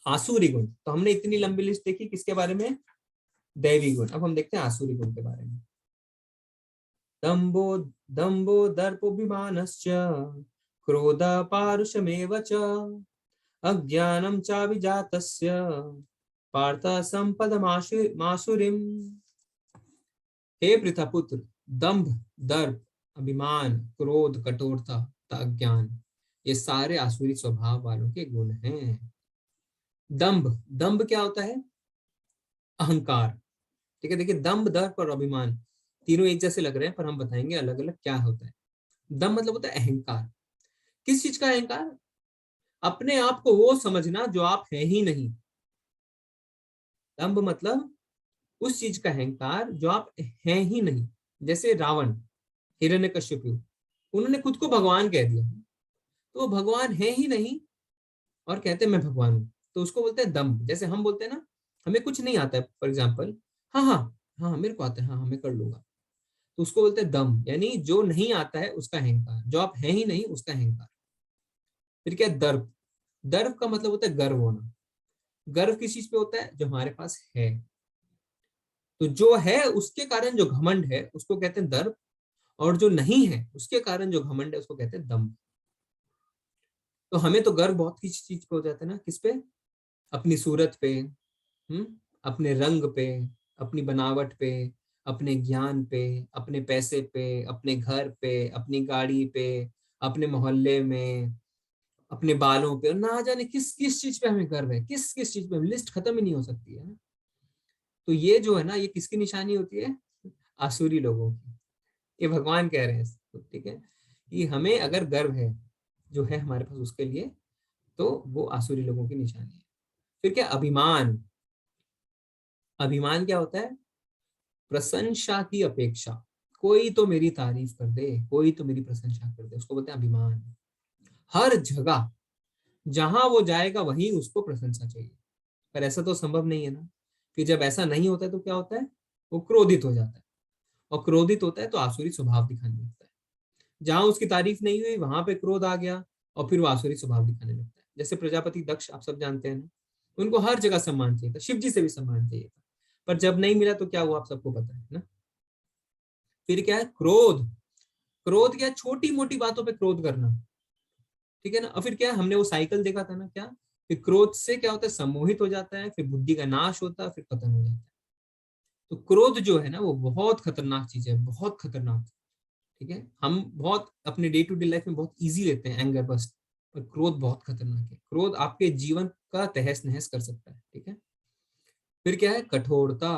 आसुरी गुण। तो हमने इतनी लंबी लिस्ट देखी किसके बारे में? दैवी गुण। अब हम देखते हैं आसुरी गुण के बारे में। दम्भो दम्भो दर्पोऽभिमानश्च क्रोध पारुषमेव च अज्ञानं चाभिजातस्य पार्थ संपदमासुरीम्। हे पृथापुत्र, दंभ, दर्प, अभिमान, क्रोध, कठोरता, अज्ञान, ये सारे आसुरी स्वभाव वालों के गुण हैं। दंभ, दंभ क्या होता है? अहंकार, ठीक है। देखिए दंभ, दर्प और अभिमान तीनों एक जैसे लग रहे हैं, पर हम बताएंगे अलग अलग क्या होता है। दंभ मतलब होता है अहंकार। किस चीज का अहंकार? अपने आप को वो समझना जो आप है ही नहीं। दंभ मतलब उस चीज का अहंकार जो आप हैं ही नहीं। जैसे रावण, हिरण्यकश्यपु, उन्होंने खुद को भगवान कह दिया, तो वो भगवान है ही नहीं और कहते हैं मैं भगवान हूं, तो उसको बोलते हैं दम्भ। जैसे हम बोलते हैं ना, हमें कुछ नहीं आता है, फॉर एग्जाम्पल, हाँ हाँ हाँ मेरे को आता है, हाँ मैं कर लूंगा, तो उसको बोलते हैं दम, यानी जो नहीं आता है उसका अहंकार, जो आप है ही नहीं उसका अहंकार। फिर क्या? दर्प। दर्प का मतलब होता है गर्व होना। गर्व किस चीज पे होता है? जो हमारे पास है। तो जो है उसके कारण जो घमंड है उसको कहते हैं दर्प, और जो नहीं है उसके कारण जो घमंड है उसको कहते हैं दम्भ। तो हमें तो गर्व बहुत किस चीज पे हो जाता है ना, किस पे? अपनी सूरत पे, अपने रंग पे, अपनी बनावट पे, अपने ज्ञान पे, अपने पैसे पे, अपने घर पे, अपनी गाड़ी पे, अपने मोहल्ले में, अपने बालों पे, और ना जाने किस किस चीज पे हमें गर्व है, किस किस चीज पे, लिस्ट खत्म ही नहीं हो सकती है ना। तो ये जो है ना, ये किसकी निशानी होती है? आसुरी लोगों की। ये भगवान कह रहे हैं इसको, ठीक है, कि हमें अगर गर्व है जो है हमारे पास उसके लिए, तो वो आसुरी लोगों की निशानी है। फिर क्या? अभिमान। अभिमान क्या होता है? प्रशंसा की अपेक्षा। कोई तो मेरी तारीफ कर दे, कोई तो मेरी प्रशंसा कर दे, उसको बोलते हैं अभिमान। हर जगह जहां वो जाएगा वहीं उसको प्रशंसा चाहिए, पर ऐसा तो संभव नहीं है ना। फिर जब ऐसा नहीं होता है तो क्या होता है? वो क्रोधित हो जाता है, और क्रोधित होता है तो आसुरी स्वभाव दिखाने लगता है। जहां उसकी तारीफ नहीं हुई वहां पे क्रोध आ गया, और फिर वो आसुरी स्वभाव दिखाने लगता है। जैसे प्रजापति दक्ष आप सब जानते हैं ना, उनको हर जगह सम्मान चाहिए था, शिव जी से भी सम्मान चाहिए था, पर जब नहीं मिला तो क्या हुआ आप सबको पता है ना। फिर क्या है, क्रोध। क्रोध क्या है, छोटी मोटी बातों पे क्रोध करना, ठीक है ना। और फिर क्या है, हमने वो साइकिल देखा था ना, क्या, फिर क्रोध से क्या होता है, सम्मोहित हो जाता है, फिर बुद्धि का नाश होता है, फिर पतन हो जाता है। तो क्रोध जो है ना वो बहुत खतरनाक चीज है, बहुत खतरनाक। ठीक है, हम बहुत अपने डे टू डे लाइफ में बहुत इजी लेते हैं एंगर बस्ट, पर क्रोध बहुत खतरनाक है। क्रोध आपके जीवन का तहस नहस कर सकता है। ठीक है, फिर क्या है, कठोरता।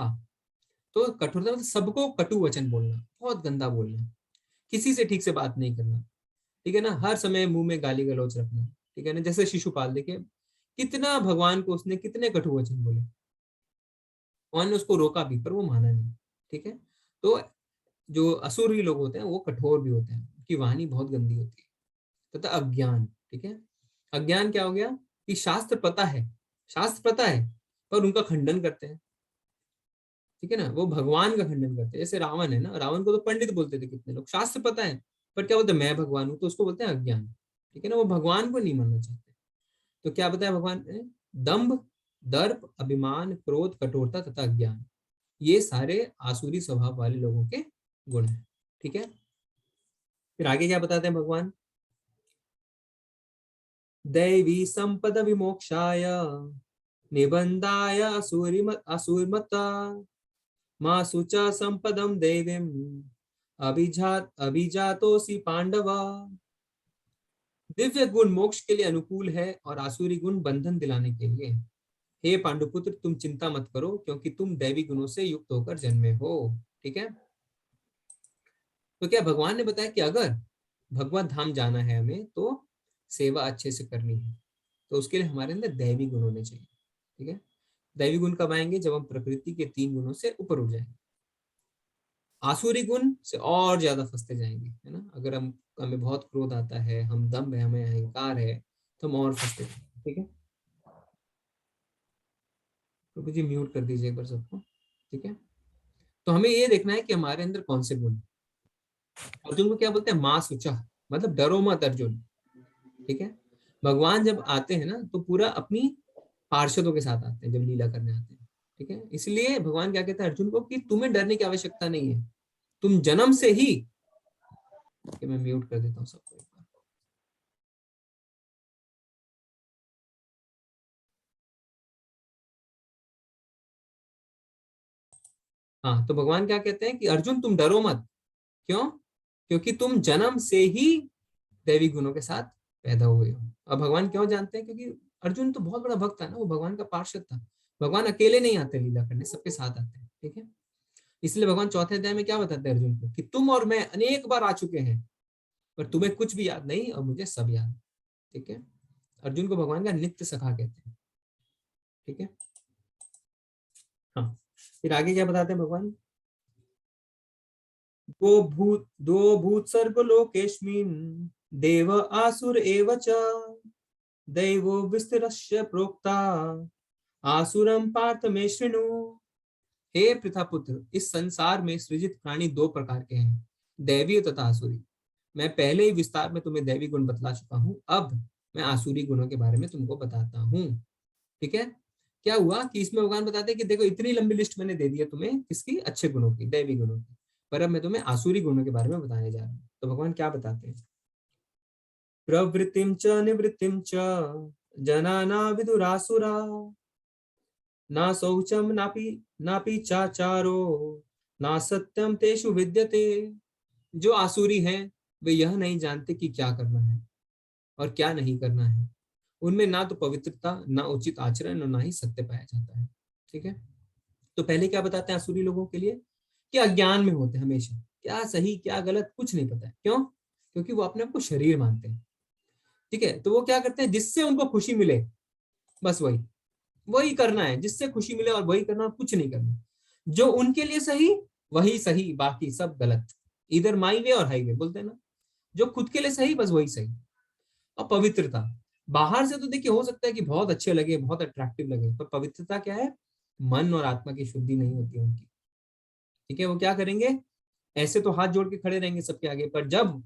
तो कठोरता मतलब सबको कटु वचन बोलना, बहुत गंदा बोलना, किसी से ठीक से बात नहीं करना, ठीक है ना, हर समय मुंह में गाली गलौज रखना, ठीक है ना। जैसे शिशुपाल, देखिए कितना भगवान को उसने कितने कटु वचन बोले, भगवान ने उसको रोका भी पर वो माना नहीं। ठीक है, तो जो असुरी लोग होते हैं वो कठोर भी होते हैं, उनकी वाणी बहुत गंदी होती है। तथा अज्ञान, ठीक है, अज्ञान क्या हो गया कि शास्त्र पता है, शास्त्र पता है पर उनका खंडन करते हैं। ठीक है ना, वो भगवान का खंडन करते हैं। जैसे रावण है ना, रावण को तो पंडित बोलते थे कितने लोग, शास्त्र पता है पर क्या बोलते हैं, मैं भगवान हूं, तो उसको बोलते हैं अज्ञान। ठीक है ना, वो भगवान को नहीं मानना चाहते। तो क्या बताया भगवान ने, दंभ, दर्प, अभिमान, क्रोध, कठोरता तथा अज्ञान, ये सारे आसुरी स्वभाव वाले लोगों के गुण हैं। ठीक है, फिर आगे क्या बताते हैं भगवान, दैवी संपद विमोक्षाय निबंधाय असुरमता मासु च संपदम देवीम अभिजातोसी पांडवा। दिव्य गुण मोक्ष के लिए अनुकूल है और आसुरी गुण बंधन दिलाने के लिए। हे पांडुपुत्र, तुम चिंता मत करो क्योंकि तुम दैवी गुणों से युक्त होकर जन्मे हो। ठीक है, तो क्या भगवान ने बताया कि अगर भगवत धाम जाना है हमें तो सेवा अच्छे से करनी है, तो उसके लिए हमारे अंदर दैवी गुण होने चाहिए। ठीक है, दैवी गुण कब आएंगे, जब हम प्रकृति के 3 गुणों से ऊपर उठ जाएंगे। आसुरी गुण से और ज्यादा फंसते जाएंगे, है ना। अगर हम, हमें बहुत क्रोध आता है, हम दम है, हमें अहंकार है, तो हम और फंसते जाएंगे। ठीक है, तो जी म्यूट कर दीजिए एक बार सबको। ठीक है, तो हमें ये देखना है कि हमारे अंदर कौन से गुण। अर्जुन को क्या बोलते हैं, माँ सुचा, मतलब डरो मत अर्जुन। ठीक है, भगवान जब आते हैं ना तो पूरा अपनी पार्षदों के साथ आते हैं, जब लीला करने आते हैं। ठीक है, इसलिए भगवान क्या कहते हैं अर्जुन को कि तुम्हें डरने की आवश्यकता नहीं है, तुम जन्म से ही, कि मैं म्यूट कर देता हूँ सबको एक बार। हाँ, तो भगवान क्या कहते हैं कि अर्जुन तुम डरो मत। क्यों, क्योंकि तुम जन्म से ही दैवी गुणों के साथ पैदा हुए हो। अब भगवान क्यों जानते हैं, क्योंकि अर्जुन तो बहुत बड़ा भक्त था ना, वो भगवान का पार्षद था। भगवान अकेले नहीं आते लीला करने, सबके साथ आते हैं। ठीक है, इसलिए भगवान चौथे अध्याय में क्या बताते हैं अर्जुन को कि तुम और मैं अनेक बार आ चुके हैं, पर तुम्हें कुछ भी याद नहीं और मुझे सब याद है। ठीक है, अर्जुन को भगवान का नित्य सखा कहते हैं। ठीक है, हाँ, फिर आगे क्या बताते हैं भगवान, दो भूत सर्ग लोकेस्मिन् देव आसुर एव च दैवो विस्तरस्य प्रोक्ता आसुरम पार्थ में शृणु। हे पृथापुत्र, इस संसार में सृजित प्राणी 2 प्रकार के हैं, दैवी तथा आसुरी। मैं पहले ही विस्तार में तुम्हें दैवी गुण बतला चुका हूँ, अब मैं आसुरी गुणों के बारे में तुमको बताता हूँ। ठीक है, क्या हुआ कि इसमें भगवान बताते हैं कि देखो इतनी लंबी लिस्ट मैंने दे दी है तुम्हें, किसकी, अच्छे गुणों की, दैवी गुणों की, पर अब मैं तुम्हें आसुरी गुणों के बारे में बताने जा रहा हूँ। तो भगवान क्या बताते हैं, प्रवृत्तिम च निवृत्तिम च जनाना विदुरासुरा ना शौचम नापि नापि चाचारो ना सत्यम तेषु विद्यते। जो आसुरी हैं वे यह नहीं जानते कि क्या करना है और क्या नहीं करना है, उनमें ना तो पवित्रता, ना उचित आचरण और ना ही सत्य पाया जाता है। ठीक है, तो पहले क्या बताते हैं आसुरी लोगों के लिए, कि अज्ञान में होते हैं हमेशा, क्या सही क्या गलत कुछ नहीं पता है। क्यों, क्योंकि वो अपने आप को शरीर मानते हैं। ठीक है, तो वो क्या करते हैं, जिससे उनको खुशी मिले बस वही वही करना है, जिससे खुशी मिले और वही करना, कुछ नहीं करना। जो उनके लिए सही वही सही, बाकी सब गलत। इधर माई वे और हाईवे बोलते हैं ना, जो खुद के लिए सही बस वही सही। और पवित्रता, बाहर से तो देखिए हो सकता है कि बहुत अच्छे लगे, बहुत अट्रैक्टिव लगे, पर पवित्रता क्या है, मन और आत्मा की शुद्धि नहीं होती उनकी। ठीक है, वो क्या करेंगे, ऐसे तो हाथ जोड़ के खड़े रहेंगे सबके आगे, पर जब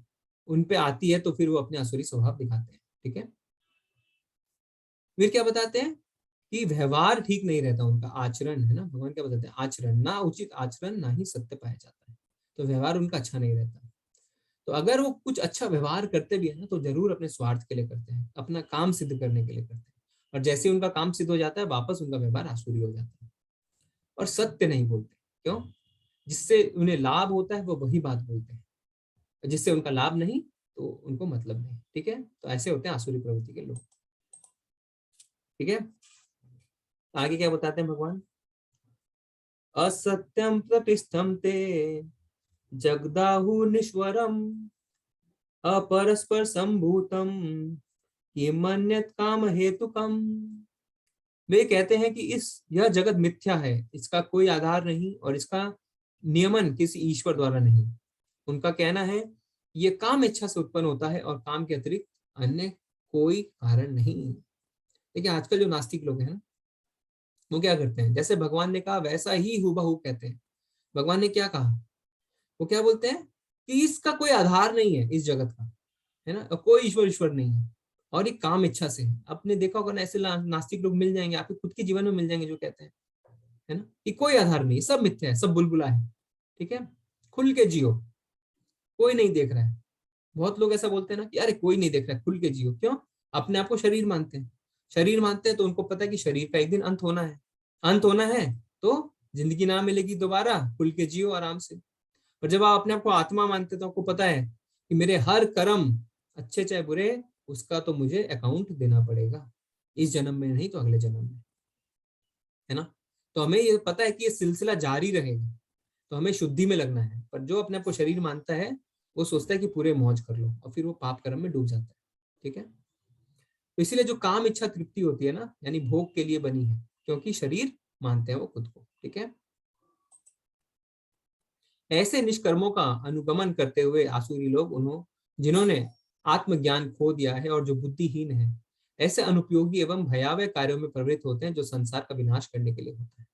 उन पे आती है तो फिर वो अपने आसुरी स्वभाव दिखाते हैं। ठीक है, फिर क्या बताते हैं कि व्यवहार ठीक नहीं रहता उनका, आचरण है ना, भगवान क्या बताते हैं, आचरण ना उचित आचरण ना ही सत्य पाया जाता है। तो व्यवहार उनका अच्छा नहीं रहता। तो अगर वो कुछ अच्छा व्यवहार करते भी है ना, तो जरूर अपने स्वार्थ के लिए करते हैं, अपना काम सिद्ध करने के लिए करते हैं। और जैसे ही उनका काम सिद्ध हो जाता है, वापस उनका व्यवहार आसुरी हो जाता है। और सत्य नहीं बोलते। क्यों? जिससे उन्हें लाभ होता है वो वही बात बोलते हैं, जिससे उनका लाभ नहीं तो उनको मतलब नहीं। ठीक है, तो ऐसे होते हैं आसुरी प्रवृत्ति के लोग। ठीक है, आगे क्या बताते हैं भगवान, असत्यम प्रतिष्ठम ते जगदाहु निश्वरम अपरस्पर संभूतम किमन्यत् काम हेतुकम। वे कहते हैं कि इस यह जगत मिथ्या है, इसका कोई आधार नहीं और इसका नियमन किसी ईश्वर द्वारा नहीं। उनका कहना है ये काम इच्छा से उत्पन्न होता है और काम के अतिरिक्त अन्य कोई कारण नहीं। देखिए आजकल जो नास्तिक लोग हैं ना, वो क्या करते हैं, जैसे भगवान ने कहा वैसा ही हूबहू कहते हैं। भगवान ने क्या कहा, वो क्या बोलते हैं कि इसका कोई आधार नहीं है इस जगत का, है ना, और कोई ईश्वर ईश्वर नहीं है और ये काम इच्छा से है। आपने देखा होगा ना, ऐसे नास्तिक लोग मिल जाएंगे आपके खुद के जीवन में, मिल जाएंगे जो कहते हैं, है ना, कि कोई आधार नहीं, सब मिथ्या है, सब बुलबुला है। ठीक है, खुल के जियो, कोई नहीं देख रहा है। बहुत लोग ऐसा बोलते हैं ना कि अरे कोई नहीं देख रहा है, खुल के जियो। क्यों? अपने आप को शरीर मानते हैं। शरीर मानते हैं तो उनको पता है कि शरीर का एक दिन अंत होना है। अंत होना है तो जिंदगी ना मिलेगी दोबारा, खुल के जियो आराम से। और जब आप अपने आप को आत्मा मानते हैं तो आपको पता है कि मेरे हर कर्म, अच्छे चाहे बुरे, उसका तो मुझे अकाउंट देना पड़ेगा, इस जन्म में नहीं तो अगले जन्म में, है ना। तो हमें ये पता है कि ये सिलसिला जारी रहेगा, तो हमें शुद्धि में लगना है। पर जो अपने आप को शरीर मानता है, वो सोचता है कि पूरे मौज कर लो, और फिर वो पाप कर्म में डूब जाता है। ठीक है, तो इसीलिए जो काम इच्छा तृप्ति होती है ना, यानी भोग के लिए बनी है, क्योंकि शरीर मानते हैं वो खुद को। ठीक है, ऐसे निष्कर्मों का अनुगमन करते हुए आसुरी लोग, उन्होंने जिन्होंने आत्मज्ञान खो दिया है और जो बुद्धिहीन है, ऐसे अनुपयोगी एवं भयावह कार्यों में प्रवृत्त होते हैं जो संसार का विनाश करने के लिए होता है।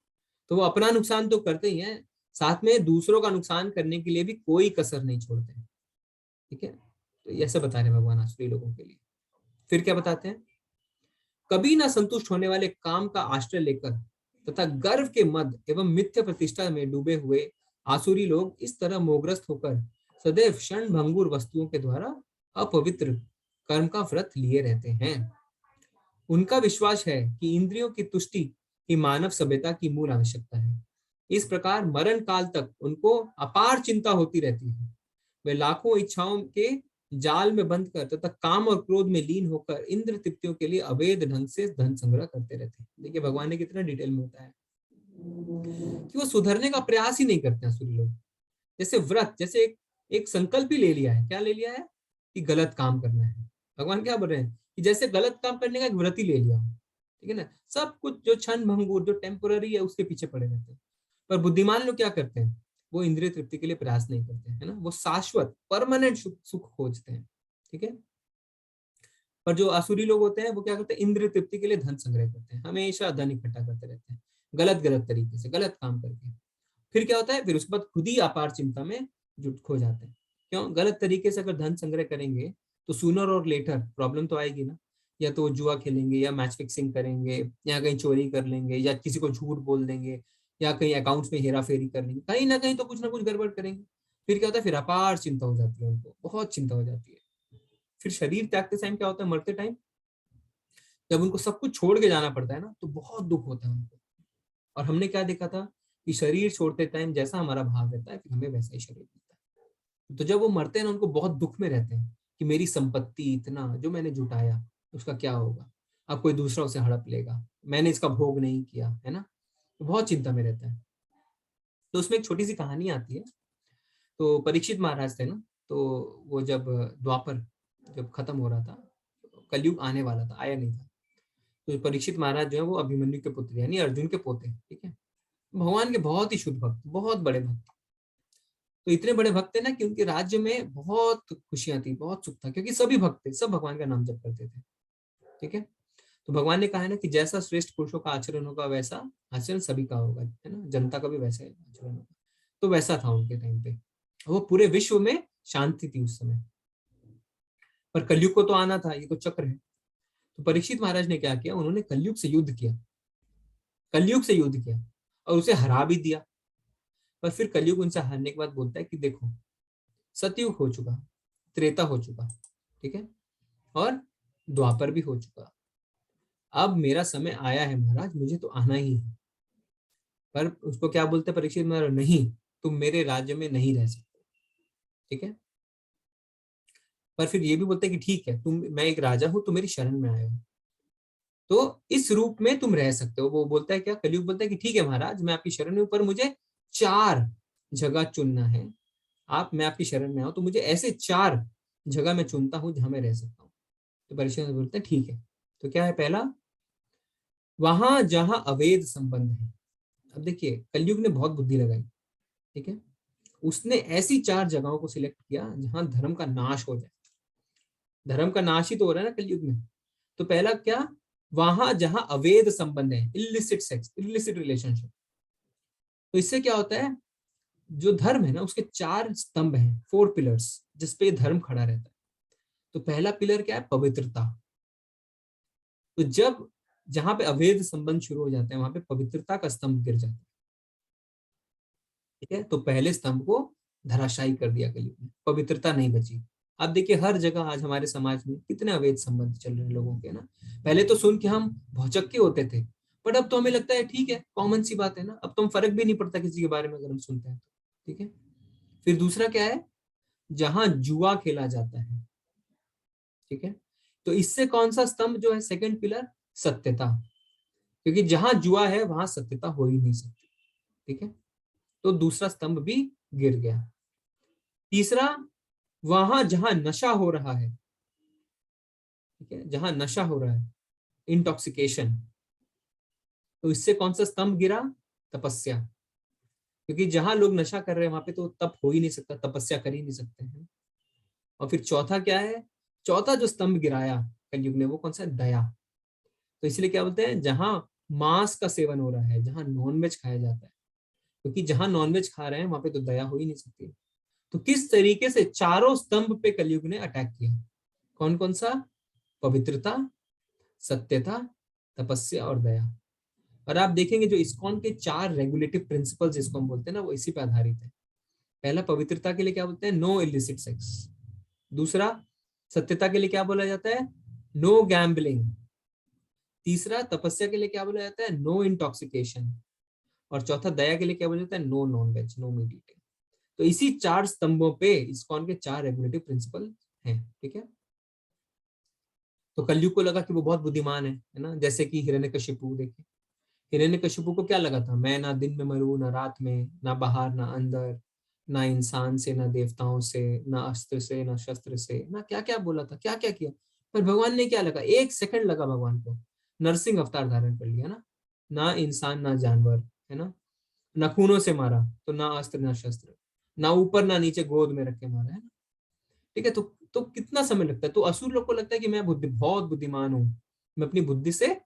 तो वो अपना नुकसान तो करते ही हैं, साथ में दूसरों का नुकसान करने के लिए भी कोई कसर नहीं छोड़ते हैं। ठीक है, तो ऐसे बता रहे हैं भगवान आसुरी लोगों के लिए। फिर क्या बताते हैं, कभी ना संतुष्ट होने वाले काम का आश्रय लेकर तथा गर्व के मद एवं मिथ्या प्रतिष्ठा में डूबे हुए आसुरी लोग इस तरह मोहग्रस्त होकर सदैव क्षण भंगुर वस्तुओं के द्वारा अपवित्र कर्म का व्रत लिए रहते हैं। उनका विश्वास है कि इंद्रियों की तुष्टि ही मानव सभ्यता की मूल आवश्यकता है। इस प्रकार मरण काल तक उनको अपार चिंता होती रहती है। वे लाखों इच्छाओं के जाल में बंद कर तथा काम और क्रोध में लीन होकर इंद्र तृप्तियों के लिए अवैध ढंग से धन संग्रह करते रहते हैं। देखिए भगवान ने कितना डिटेल में बताया कि वो सुधरने का प्रयास ही नहीं करते हैं असुरी लोग। जैसे व्रत, जैसे एक संकल्प ही ले लिया है, क्या ले लिया है कि गलत काम करना है। भगवान क्या बोल रहे हैं कि जैसे गलत काम करने का एक व्रत ही ले लिया। ठीक है ना, सब कुछ जो क्षण भंगुर, जो टेम्पोररी है, उसके पीछे पड़े रहते हैं। पर बुद्धिमान लोग क्या करते हैं, वो इंद्रिय तृप्ति के लिए प्रयास नहीं करते हैं, है ना, वो शाश्वत परमानेंट सुख खोजते हैं। ठीक है, पर जो आसुरी लोग होते हैं वो क्या करते हैं, इंद्रिय तृप्ति के लिए धन संग्रह करते हैं, हमेशा धन इकट्ठा करते रहते हैं, गलत गलत तरीके से, गलत काम करके। फिर क्या होता है, फिर उसके बाद खुद ही अपार चिंता में जुट खो जाते हैं। क्यों? गलत तरीके से अगर धन संग्रह करेंगे तो सूनर और लेटर प्रॉब्लम तो आएगी ना। या तो जुआ खेलेंगे, या मैच फिक्सिंग करेंगे, या कहीं चोरी कर लेंगे, या किसी को झूठ बोल देंगे, या कहीं अकाउंट्स में हेरा फेरी कर लेंगे, कहीं ना कहीं तो कुछ ना कुछ गड़बड़ करेंगे। फिर क्या होता है, फिर अपार चिंता हो जाती है उनको, बहुत चिंता हो जाती है। फिर शरीर त्यागते टाइम क्या होता है, मरते टाइम जब उनको सब कुछ छोड़ के जाना पड़ता है ना, तो बहुत दुख होता है उनको। और हमने क्या देखा था कि शरीर छोड़ते टाइम जैसा हमारा भाव रहता है, फिर हमें वैसा ही शरीर मिलता है। तो जब वो मरते हैं ना, उनको बहुत दुख में रहते हैं कि मेरी संपत्ति इतना जो मैंने जुटाया, उसका क्या होगा, अब कोई दूसरा उसे हड़प लेगा, मैंने इसका भोग नहीं किया, है ना। तो बहुत चिंता में रहता है। तो उसमें एक छोटी सी कहानी आती है। तो परीक्षित महाराज थे ना, तो वो जब द्वापर जब खत्म हो रहा था, कलयुग आने वाला था, आया नहीं था। तो परीक्षित महाराज जो है वो अभिमन्यु के पुत्र यानी अर्जुन के पोते। ठीक है, भगवान के बहुत ही शुद्ध भक्त, बहुत बड़े भक्त। तो इतने बड़े भक्त थे ना कि उनके राज्य में बहुत खुशियां थी, बहुत सुख था, क्योंकि सभी भक्त थे, सब भगवान का नाम जप करते थे। ठीक है, तो भगवान ने कहा है ना कि जैसा श्रेष्ठ पुरुषों का आचरण होगा, वैसा आचरण सभी का होगा, है ना, जनता का भी वैसा आचरण होगा। तो वैसा था उनके टाइम पे, वो पूरे विश्व में शांति थी उस समय। पर कलयुग को तो आना था, ये तो चक्र है। तो परीक्षित महाराज ने क्या किया, उन्होंने कलयुग से युद्ध किया, कलयुग से युद्ध किया और उसे हरा भी दिया। पर फिर कलयुग उनसे हारने के बाद बोलता है कि देखो, सतयुग हो चुका, त्रेता हो चुका, ठीक है, और द्वापर भी हो चुका, अब मेरा समय आया है महाराज, मुझे तो आना ही है। पर उसको क्या बोलते परीक्षित महाराज, नहीं, तुम मेरे राज्य में नहीं रह सकते, ठीक है। पर फिर ये भी बोलते हैं कि ठीक है, तुम, मैं एक राजा हूं, तुम मेरी शरण में आए हो, तो इस रूप में तुम रह सकते हो। वो बोलता है क्या, कलयुग बोलता है कि ठीक है महाराज, मैं आपकी शरण में हूं, पर मुझे 4 जगह चुनना है। आप, मैं आपकी शरण में आऊं तो मुझे ऐसे 4 जगह मैं चुनता हूं जहां मैं रह सकता हूँ। तो परीक्षित बोलते हैं ठीक है। तो क्या है, पहला, वहां जहां अवैध संबंध है। अब देखिए, कलयुग ने बहुत बुद्धि लगाई, ठीक है, उसने ऐसी 4 जगहों को सिलेक्ट किया जहां धर्म का नाश हो जाए। धर्म का नाश ही तो हो रहा है ना कलयुग में। तो पहला क्या, वहां जहां अवैध संबंध है, इलिसिट सेक्स, इलिसिट रिलेशनशिप। तो इससे क्या होता है, जो धर्म है ना, उसके 4 स्तंभ हैं, 4 पिलर्स, जिसपे ये धर्म खड़ा रहता है। तो पहला पिलर क्या है, पवित्रता। तो जब, जहां पे अवैध संबंध शुरू हो जाते हैं, वहां पे पवित्रता का स्तंभ गिर जाता है, ठीक है। तो पहले स्तंभ को धराशायी कर दिया कलयुग ने, पवित्रता नहीं बची। अब देखिए, हर जगह आज हमारे समाज में कितने अवैध संबंध चल रहे हैं लोगों के ना। पहले तो सुन के हम भौचक्के होते थे, बट अब तो हमें लगता है ठीक है, कॉमन सी बात है ना, अब तो हम फर्क भी नहीं पड़ता किसी के बारे में अगर हम सुनते हैं तो, ठीक है। फिर दूसरा क्या है, जहां जुआ खेला जाता है, ठीक है। तो इससे कौन सा स्तंभ जो है, सेकंड पिलर, सत्यता। क्योंकि जहां जुआ है वहां सत्यता हो ही नहीं सकती, ठीक है। तो दूसरा स्तंभ भी गिर गया। तीसरा, वहां जहां नशा हो रहा है, ठीक है, जहां नशा हो रहा है, इंटॉक्सिकेशन। तो इससे कौन सा स्तंभ गिरा, तपस्या। क्योंकि जहां लोग नशा कर रहे हैं वहां पे तो तप हो ही नहीं सकता, तपस्या कर ही नहीं सकते हैं। और फिर चौथा क्या है, चौथा जो स्तंभ गिराया कलयुग ने, वो कौन सा है, दया। तो इसलिए क्या बोलते हैं, जहां मांस का सेवन हो रहा है, जहां नॉनवेज खाया जाता है, क्योंकि जहां नॉनवेज खा रहे हैं वहां पे तो दया हो ही नहीं सकती। तो किस तरीके से चारों स्तंभ पे कलयुग ने अटैक किया, कौन कौन सा, पवित्रता, सत्यता, तपस्या और दया। और आप देखेंगे जो इस्कॉन के 4 रेगुलेटिव प्रिंसिपल्स जिसको हम बोलते हैं ना, वो इसी पे आधारित है। पहला, पवित्रता के लिए क्या बोलते हैं, नो इलिसिट सेक्स। दूसरा, सत्यता के लिए क्या बोला जाता है, नो गैम्बलिंग। तीसरा, तपस्या के लिए क्या बोला जाता है, नो इंटॉक्सिकेशन। और चौथा, दया के लिए क्या बोला जाता है, no non veg, no meat eating. तो इसी 4 स्तंभों पे इस्कॉन के 4 रेगुलेटिव प्रिंसिपल हैं, ठीक है। तो कलयुग को लगा कि वो बहुत बुद्धिमान है ना, जैसे कि हिरण्यकशिपु, देखिए हिरण्यकशिपु को क्या लगा था, मैं ना दिन में मरूं ना रात में, ना बाहर ना अंदर, ना इंसान से ना देवताओं से, ना अस्त्र से ना शस्त्र से, ना क्या क्या बोला था, क्या क्या किया। पर भगवान ने क्या लगा, 1 सेकंड लगा भगवान को, नरसिंह अवतार धारण कर लिया ना। ना इंसान ना जानवर, है ना, नखूनों से मारा, तो ना अस्त्र ना शस्त्र, ना ऊपर ना नीचे, गोद में रख के मारा, है ना, ठीक है। तो कितना समय लगता है, तो असुर लोग को लगता है कि मैं बहुत बुद्धिमान हूँ, मैं अपनी बुद्धि से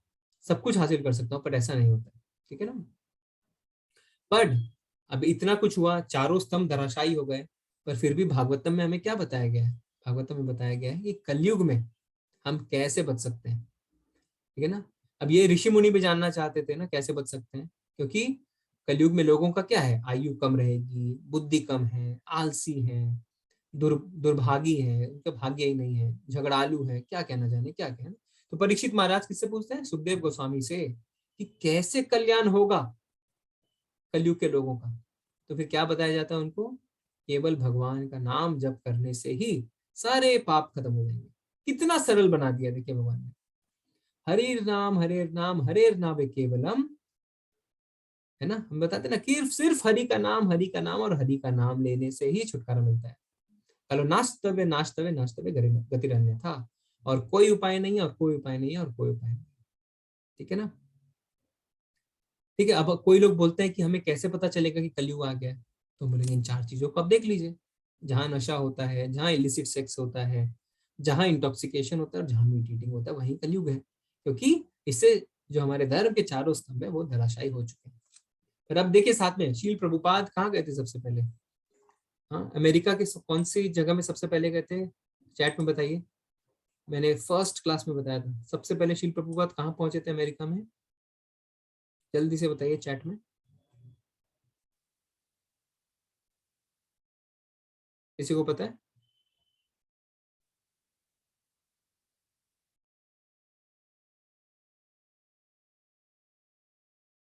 सब कुछ हासिल कर सकता हूँ, पर ऐसा नहीं होता, ठीक है ना। पर अब इतना कुछ हुआ, चारों स्तंभ धराशायी हो गए, पर फिर भी भागवतम में हमें क्या बताया गया है, भागवतम में बताया गया है कि कलयुग में हम कैसे बच सकते हैं, ठीक है ना। अब ये ऋषि मुनि भी जानना चाहते थे ना, कैसे बच सकते हैं, क्योंकि कलयुग में लोगों का क्या है, आयु कम रहेगी, बुद्धि कम है, आलसी है, दुर्भागी है, उनका भाग्य ही नहीं है, झगड़ालू है, क्या कहना जाने क्या कहना। तो परीक्षित महाराज किससे पूछते हैं, सुखदेव गोस्वामी से, कि कैसे कल्याण होगा कलयुग के लोगों का। तो फिर क्या बताया जाता है उनको, केवल भगवान का नाम जप करने से ही सारे पाप खत्म हो जाएंगे। कितना सरल बना दिया देखिए भगवान ने, हरे नाम हरेर नाम केवलम, है ना। हम बताते ना कि सिर्फ हरि का नाम और हरि का नाम लेने से ही छुटकारा मिलता है। कलो नास्तव्य नास्तव्य नास्तव्य गतिरन्य था, और कोई उपाय नहीं है, और कोई उपाय नहीं है, और कोई उपाय नहीं, ठीक है ना। ठीक है, अब कोई लोग बोलते हैं कि हमें कैसे पता चलेगा कि कलयुग आ गया है, तो बोलेंगे इन 4 चीजों को आप देख लीजिए, जहां नशा होता है, जहां इलिसिट सेक्स होता है, जहां इंटॉक्सिकेशन होता है, और जहां मीट ईटिंग होता है, वहीं कलयुग है। क्योंकि इससे जो हमारे धर्म के चारों स्तंभ है वो धराशायी हो चुके हैं। फिर अब देखिए साथ में शील प्रभुपाद कहाँ गए थे सबसे पहले, हाँ, अमेरिका के कौन सी जगह में सबसे पहले गए थे, चैट में बताइए। मैंने फर्स्ट क्लास में बताया था। सबसे पहले शील प्रभुपाद कहाँ पहुंचे थे अमेरिका में? जल्दी से बताइए चैट में, किसी को पता है?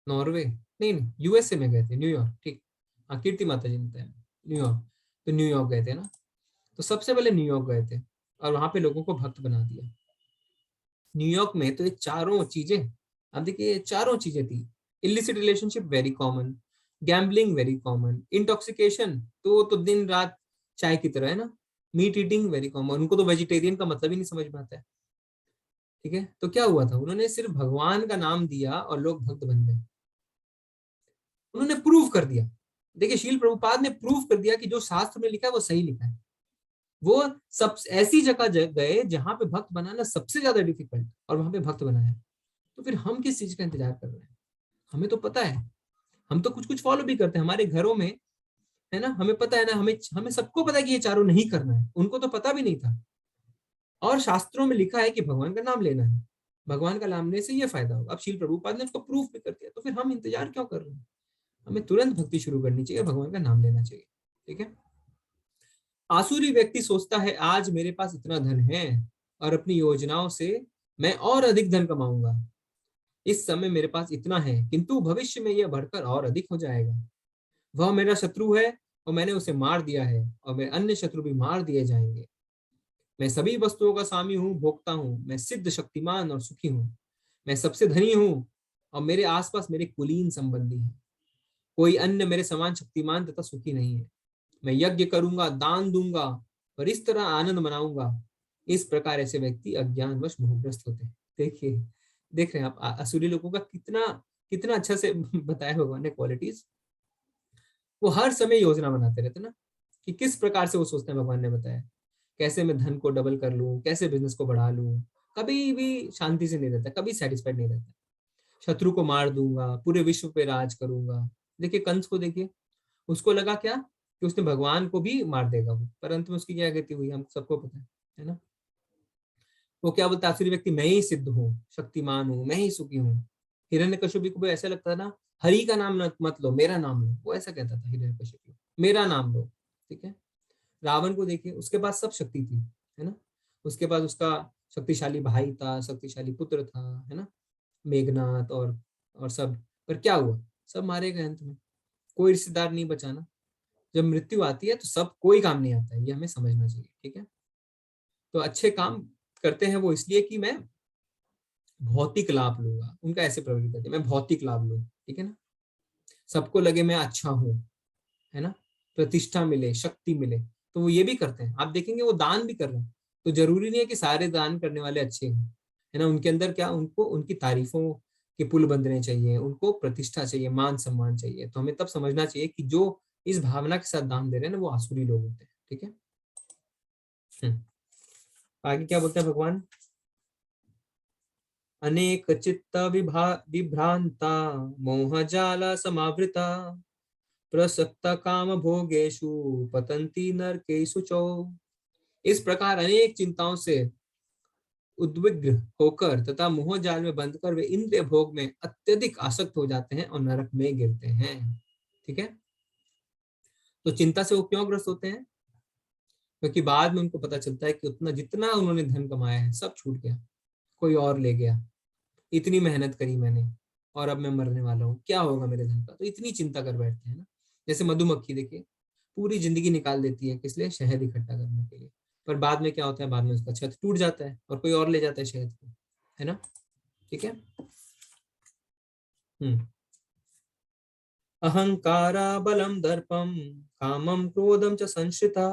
नॉर्वे नहीं, नहीं यूएसए में गए थे, न्यूयॉर्क, ठीक। हाँ कीर्ति माता जी ने बताया, न्यूयॉर्क। तो न्यूयॉर्क गए थे ना, तो सबसे पहले न्यूयॉर्क गए थे और वहां पे लोगों को भक्त बना दिया। न्यूयॉर्क में तो ये चारों चीजें, अब देखिए ये चारों चीजें थी। Illicit relationship very common, gambling very common, intoxication तो दिन रात चाय की तरह है ना, मीट ईटिंग वेरी कॉमन। उनको तो वेजिटेरियन का मतलब ही नहीं समझ में आता है। ठीक है, तो क्या हुआ था, उन्होंने सिर्फ भगवान का नाम दिया और लोग भक्त बन गए। उन्होंने प्रूव कर दिया। देखिए शील प्रभुपाद ने प्रूव कर दिया कि जो शास्त्र में लिखा है वो सही लिखा है। वो सब ऐसी जगह गए जहां पे भक्त बनाना सबसे ज्यादा डिफिकल्ट, और वहां पे भक्त बनाया। तो फिर हम किस चीज का इंतजार कर रहे हैं? हमें तो पता है, हम तो कुछ कुछ फॉलो भी करते हैं हमारे घरों में, है ना, हमें पता है ना, हमें हमें सबको पता है कि ये चारों नहीं करना है, उनको तो पता भी नहीं था। और शास्त्रों में लिखा है कि भगवान का नाम लेना है, भगवान का नाम लेने से ये फायदा होगा। अब शील प्रभुपाद ने उसको प्रूफ भी कर दिया, तो फिर हम इंतजार क्यों कर रहे हैं? हमें तुरंत भक्ति शुरू करनी चाहिए, भगवान का नाम लेना चाहिए। ठीक है। आसुरी व्यक्ति सोचता है आज मेरे पास इतना धन है और अपनी योजनाओं से मैं और अधिक धन कमाऊंगा। इस समय मेरे पास इतना है, किंतु भविष्य में यह बढ़कर और अधिक हो जाएगा। वह मेरा शत्रु है और मैंने उसे मार दिया है, और मेरे अन्य शत्रु भी मार दिए जाएंगे। मैं सभी वस्तुओं का स्वामी हूँ, भोगता हूँ, मैं सिद्ध, शक्तिमान और सुखी हूँ। मैं सबसे धनी हूँ और मेरे आसपास मेरे कुलीन संबंधी हैं। कोई अन्य मेरे समान शक्तिमान तथा सुखी नहीं है। मैं यज्ञ करूंगा, दान दूंगा और इस तरह आनंद मनाऊंगा। इस प्रकार ऐसे व्यक्ति अज्ञानवश मोहग्रस्त होते हैं। देखिए, देख रहे हैं आप असुरी लोगों का कितना कितना अच्छा से बताया भगवान ने क्वालिटीज। वो हर समय योजना बनाते रहते ना, कि किस प्रकार से वो सोचते हैं। भगवान ने बताया कैसे मैं धन को डबल कर लूं, कैसे बिजनेस को बढ़ा लूं। कभी भी शांति से नहीं रहता, कभी सेटिस्फाइड नहीं रहता। शत्रु को मार दूंगा, पूरे विश्व पे राज करूंगा। देखिए कंस को देखिए, उसको लगा क्या कि उसने भगवान को भी मार देगा वो, पर अंत में उसकी क्या गति हुई हम सबको पता है ना। वो क्या बोलता है आसुरी व्यक्ति, मैं ही सिद्ध हूँ, शक्तिमान हूँ, मैं ही सुखी हूँ। हिरण्यकशिपु को भी ऐसा लगता था ना, हरि का नाम मत लो, मेरा नाम लो। वो ऐसा कहता था हिरण्यकशिपु, मेरा नाम लो। ठीक है। रावण को देखिए, उसके पास सब शक्ति थी, है ना। उसके पास उसका शक्तिशाली भाई था, शक्तिशाली पुत्र था, है ना, मेघनाथ और सब। पर क्या हुआ, सब मारे गए अंत में। कोई रिश्तेदार नहीं बचाना। जब मृत्यु आती है तो सब कोई काम नहीं आता है, ये हमें समझना चाहिए। ठीक है। तो अच्छे काम करते हैं वो इसलिए कि मैं भौतिक लाभ लूंगा, उनका ऐसे प्रवृत्ति करते मैं भौतिक लाभ लूँ। ठीक है ना, सबको लगे मैं अच्छा हूँ, है ना, प्रतिष्ठा मिले, शक्ति मिले। तो वो ये भी करते हैं, आप देखेंगे वो दान भी कर रहे हैं। तो जरूरी नहीं है कि सारे दान करने वाले अच्छे हैं, है ना। उनके अंदर क्या, उनको उनकी तारीफों के पुल बंधने चाहिए, उनको प्रतिष्ठा चाहिए, मान सम्मान चाहिए। तो हमें तब समझना चाहिए कि जो इस भावना के साथ दान दे रहे हैं ना, वो आसुरी लोग होते हैं। ठीक है। हम्म। आगे क्या बोलते हैं भगवान, अनेक चित्त विभ्रांता, मोह जाल समावृता, प्रसक्त काम भोगेशु, पतंती नरकेषु चौ। इस प्रकार अनेक चिंताओं से उद्विग्न होकर तथा मोह जाल में बंधकर वे इंद्रिय भोग में अत्यधिक आसक्त हो जाते हैं और नरक में गिरते हैं। ठीक है। तो चिंता से वो क्यों ग्रस्त होते हैं? क्योंकि बाद में उनको पता चलता है कि उतना जितना उन्होंने धन कमाया है सब छूट गया, कोई और ले गया। इतनी मेहनत करी मैंने और अब मैं मरने वाला हूँ, क्या होगा मेरे धन का? तो इतनी चिंता कर बैठते हैं ना। जैसे मधुमक्खी देखिए, पूरी जिंदगी निकाल देती है किस लिए, शहद इकट्ठा करने के लिए। पर बाद में क्या होता है, बाद में उसका छत टूट जाता है और कोई और ले जाता है शहद को, है ना। ठीक है। हम्म। अहंकारा बलम दर्पम, कामम क्रोधम च संश्रिता,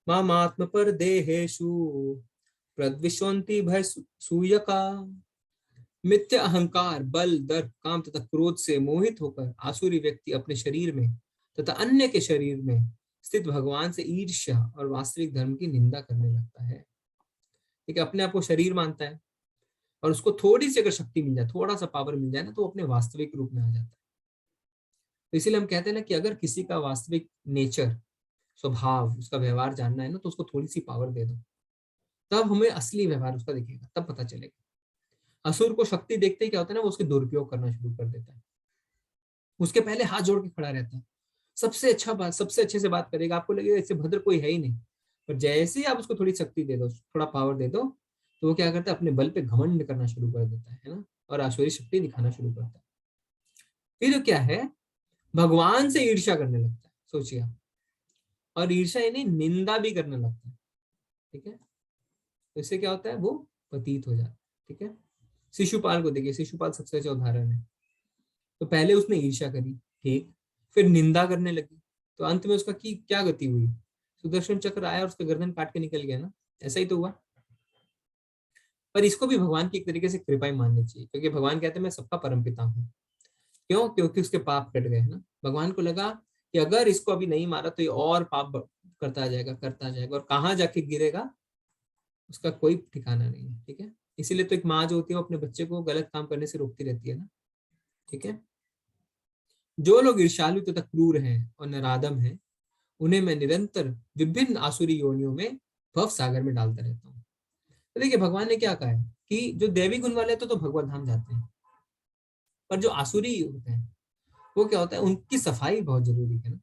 मामात्म पर देहेशु प्रद्विषन्ति भय सूयका। मिथ्या अहंकार, बल, दर्प, काम तथा क्रोध से मोहित होकर आसुरी व्यक्ति अपने शरीर में तथा अन्य के शरीर में स्थित भगवान से ईर्ष्या और वास्तविक धर्म की निंदा करने लगता है। ठीक है, अपने आप को शरीर मानता है और उसको थोड़ी सी अगर शक्ति मिल जाए, थोड़ा सा पावर मिल जाए ना, तो अपने वास्तविक रूप में आ जाता है। तो इसीलिए हम कहते हैं ना कि अगर किसी का वास्तविक नेचर, स्वभाव, उसका व्यवहार जानना है ना, तो उसको थोड़ी सी पावर दे दो, तब हमें असली व्यवहार उसका दिखेगा, तब पता चलेगा। असुर को शक्ति देखते ही क्या होता है ना, वो उसके दुरुपयोग करना शुरू कर देता है। उसके पहले हाथ जोड़ के खड़ा रहता है, सबसे अच्छा बात, सबसे अच्छे से बात करेगा, आपको लगेगा इससे भद्र कोई है ही नहीं। पर जैसे ही आप उसको थोड़ी शक्ति दे दो, थोड़ा पावर दे दो, तो वो क्या करता है, अपने बल पे घमंड करना शुरू कर देता है ना, और आसुरी शक्ति दिखाना शुरू करता है। फिर क्या है, भगवान से ईर्ष्या करने लगता है, सोचिए आप। और ईर्ष्या यानी निंदा भी करने लगता है, ठीक है। तो इससे क्या होता है, वो पतित हो जाता है, ठीक है। शिशुपाल को देखिए, शिशुपाल सबसे अच्छा उदाहरण है। तो पहले उसने ईर्ष्या करी, ठीक, फिर निंदा करने लगी, तो अंत में उसका की क्या गति हुई, सुदर्शन चक्र आया और उसका गर्दन काट के निकल गया ना, ऐसा ही तो हुआ। पर इसको भी भगवान की एक तरीके से कृपा ही माननी चाहिए, क्योंकि भगवान कहते हैं मैं सबका परमपिता हूँ। क्यों? क्योंकि उसके पाप कट गए ना। भगवान को लगा कि अगर इसको अभी नहीं मारा तो ये और पाप करता जाएगा, करता जाएगा, और कहाँ जाके गिरेगा उसका कोई ठिकाना नहीं है, ठीक है। इसीलिए तो एक माँ जो होती है वो अपने बच्चे को गलत काम करने से रोकती रहती है ना, ठीक है। जो लोग ईर्ष्यालु तथा क्रूर हैं और नराधम हैं, उन्हें मैं निरंतर विभिन्न आसुरी योनियों में भव सागर में डालता रहता हूँ। तो देखिए भगवान ने क्या कहा है कि जो देवी गुण वाले तो भगवत धाम जाते हैं, पर जो आसुरी होते हैं वो क्या होता है, उनकी सफाई बहुत जरूरी है ना।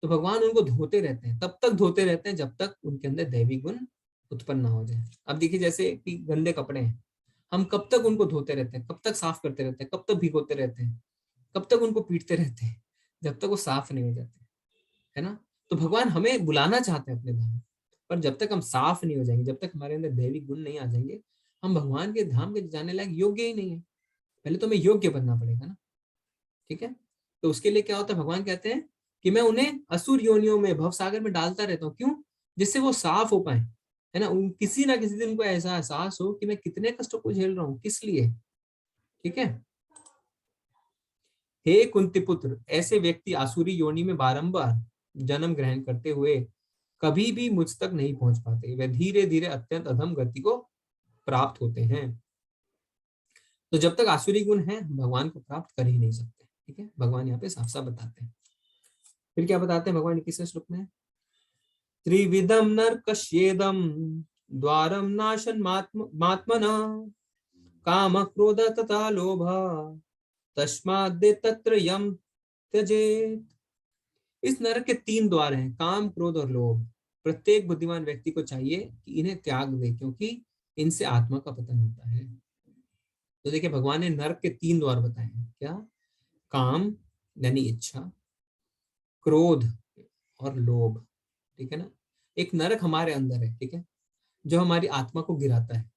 तो भगवान उनको धोते रहते हैं, तब तक धोते रहते हैं जब तक उनके अंदर दैवी गुण उत्पन्न ना हो जाए। अब देखिए जैसे कि गंदे कपड़े हैं, हम कब तक उनको धोते रहते हैं, कब तक साफ करते रहते हैं, कब तक भिगोते रहते हैं, कब तक उनको पीटते रहते हैं, जब तक वो साफ नहीं हो जाते, है ना। तो भगवान हमें बुलाना चाहते हैं अपने धाम, पर जब तक हम साफ नहीं हो जाएंगे, जब तक हमारे अंदर दैवी गुण नहीं आ जाएंगे, हम भगवान के धाम के जाने लायक योग्य ही नहीं है। पहले तो हमें योग्य बनना पड़ेगा ना, ठीक है। तो उसके लिए क्या होता है, भगवान कहते हैं कि मैं उन्हें असुर योनियों में भव सागर में डालता रहता हूँ, क्यों? जिससे वो साफ हो पाए, है ना। किसी ना किसी दिन उनको ऐसा एहसास हो कि मैं कितने कष्टों को झेल रहा हूँ, किस लिए, ठीक है। हे कुंती पुत्र, ऐसे व्यक्ति आसुरी योनि में बारंबार जन्म ग्रहण करते हुए कभी भी मुझ तक नहीं पहुंच पाते, वे धीरे धीरे अत्यंत अधम गति को प्राप्त होते हैं। तो जब तक आसुरी गुण है, हम भगवान को प्राप्त कर ही नहीं सकते, ठीक है। भगवान यहाँ पे साफ साफ बताते हैं। फिर क्या बताते हैं भगवान 21वें श्लोक में, त्रिविधम नरकस्येदम द्वारम नाशन मात्मना काम क्रोध तथा लोभ तस्माद् तत्र यम त्यजेत। इस नरक के 3 द्वार हैं, काम क्रोध और लोभ। प्रत्येक बुद्धिमान व्यक्ति को चाहिए कि इन्हें त्याग दे, क्योंकि इनसे आत्मा का पतन होता है। तो देखिए भगवान ने नरक के 3 द्वार बताए हैं, क्या? काम यानी इच्छा, क्रोध और लोभ, ठीक है ना। एक नरक हमारे अंदर है, ठीक है, जो हमारी आत्मा को गिराता है।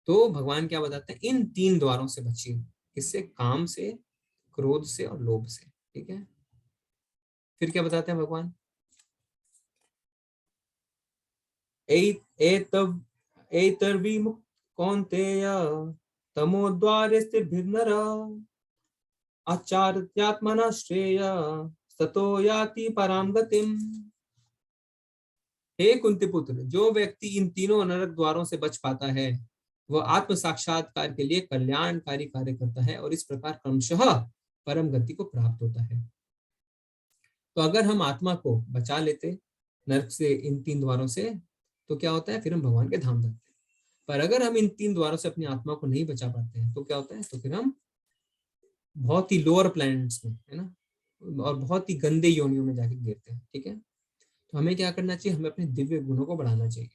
तो भगवान क्या बताते हैं, इन 3 द्वारों से बचिए, किससे? काम से, क्रोध से और लोभ से, ठीक है। फिर क्या बताते हैं भगवान, एतर्विमुक्त कौन्तेय तमोद्वारे स्थिर्भिर्नर आचार्यात्मना श्रेय ततो याति पराम गतिम। हे कुंती पुत्र, जो व्यक्ति इन तीनों नरक द्वारों से बच पाता है, वह आत्म साक्षात्कार के लिए कल्याणकारी कार्य करता है और इस प्रकार क्रमशः परम गति को प्राप्त होता है। तो अगर हम आत्मा को बचा लेते नरक से, इन 3 द्वारों से, तो क्या होता है, फिर हम भगवान के धाम जाते हैं। पर अगर हम इन 3 द्वारों से अपनी आत्मा को नहीं बचा पाते हैं, तो क्या होता है, तो फिर हम बहुत ही लोअर प्लैनेट्स में, है ना, और बहुत ही गंदे योनियों में जाके गिरते हैं, ठीक है। तो हमें क्या करना चाहिए, हमें अपने दिव्य गुणों को बढ़ाना चाहिए,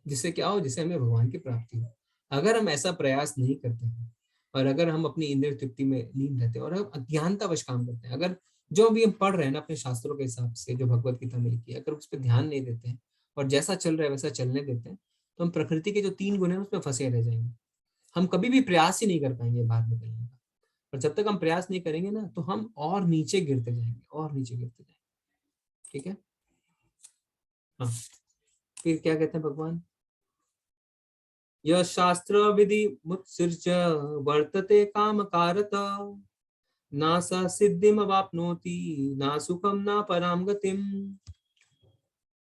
जिससे क्या हो, जिससे हमें भगवान की प्राप्ति हो। अगर हम ऐसा प्रयास नहीं करते हैं, और अगर हम अपनी इंद्रिय तृप्ति में लीन रहते हैं और हम अज्ञानतावश काम करते हैं, अगर जो भी हम पढ़ रहे हैं ना अपने शास्त्रों के हिसाब से, जो भगवत गीता में लिखी है, अगर उस पर ध्यान नहीं देते हैं और जैसा चल रहा है वैसा चलने देते हैं, तो हम प्रकृति के जो 3 गुण है उसमें फंसे रह जाएंगे। हम कभी भी प्रयास ही नहीं कर पाएंगे बाहर निकलने का। और जब तक हम प्रयास नहीं करेंगे ना, तो हम और नीचे गिरते जाएंगे, और नीचे गिरते जाएंगे, ठीक है। हाँ, फिर क्या कहते हैं भगवान, यह शास्त्र विधि मुत्सृज वर्तते काम कारत ना स सिद्धिम वाप्नोति ना सुखम ना पराम गतिम।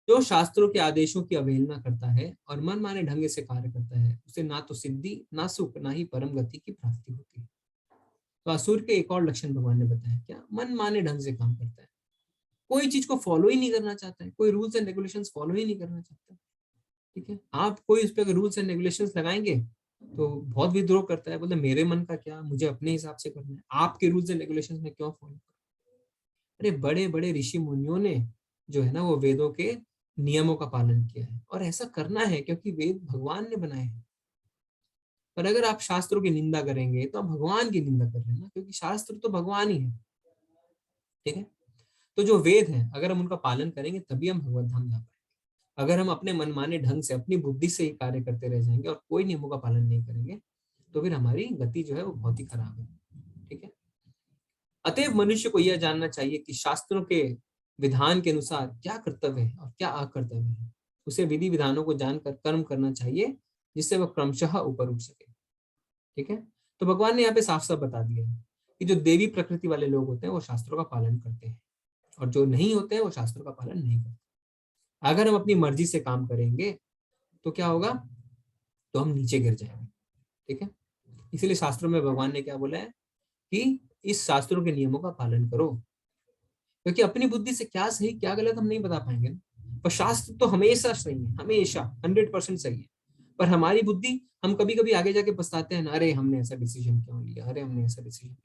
जो शास्त्रों के आदेशों की अवहेलना करता है और मन माने ढंग से कार्य करता है, उसे ना तो सिद्धि, ना सुख, ना ही परम गति की प्राप्ति होती है। तो असुर के एक और लक्षण भगवान ने बताया, क्या? मन माने ढंग से काम करता है, कोई चीज को फॉलो ही नहीं करना चाहता है, कोई रूल्स एंड रेगुलेशंस फॉलो ही नहीं करना चाहता। ठीक है, आप कोई उस पर रूल्स एंड रेगुलेशंस लगाएंगे तो बहुत विद्रोह करता है, बोलते मेरे मन का क्या, मुझे अपने हिसाब से करना है, आपके रूल्स एंड रेगुलेशंस में क्यों फॉलो। अरे बड़े बड़े ऋषि मुनियों ने जो है ना वो वेदों के नियमों का पालन किया है, और ऐसा करना है क्योंकि वेद भगवान ने बनाए हैं। पर अगर आप शास्त्रों की निंदा करेंगे तो आप भगवान की निंदा कर रहे हैं ना, क्योंकि शास्त्र तो भगवान ही है। ठीक है, तो जो वेद है अगर हम उनका पालन करेंगे तभी हम भगवत धाम जा पाएंगे। अगर हम अपने मनमाने ढंग से अपनी बुद्धि से ही कार्य करते रह जाएंगे और कोई नियमों का पालन नहीं करेंगे तो फिर हमारी गति जो है वो बहुत ही खराब है। ठीक है, अतएव मनुष्य को यह जानना चाहिए कि शास्त्रों के विधान के अनुसार क्या कर्तव्य है और क्या अकर्तव्य है। उसे विधि विधानों को जानकर कर्म करना चाहिए जिससे वह क्रमशः ऊपर उठ सके। ठीक है, तो भगवान ने यहाँ पे साफ साफ बता दिया है कि जो देवी प्रकृति वाले लोग होते हैं वो शास्त्रों का पालन करते हैं, और जो नहीं होते हैं वो शास्त्रों का पालन नहीं करते। अगर हम अपनी मर्जी से काम करेंगे तो क्या होगा, तो हम नीचे गिर जाएंगे। ठीक है, इसीलिए शास्त्रों में भगवान ने क्या बोला है कि इस शास्त्रों के नियमों का पालन करो, क्योंकि अपनी बुद्धि से क्या सही क्या गलत हम नहीं बता पाएंगे ना। पर शास्त्र तो हमेशा सही है, हमेशा 100% सही है। पर हमारी बुद्धि, हम कभी कभी आगे जाके पछताते हैं ना, अरे हमने ऐसा डिसीजन क्यों लिया, अरे हमने ऐसा डिसीजन।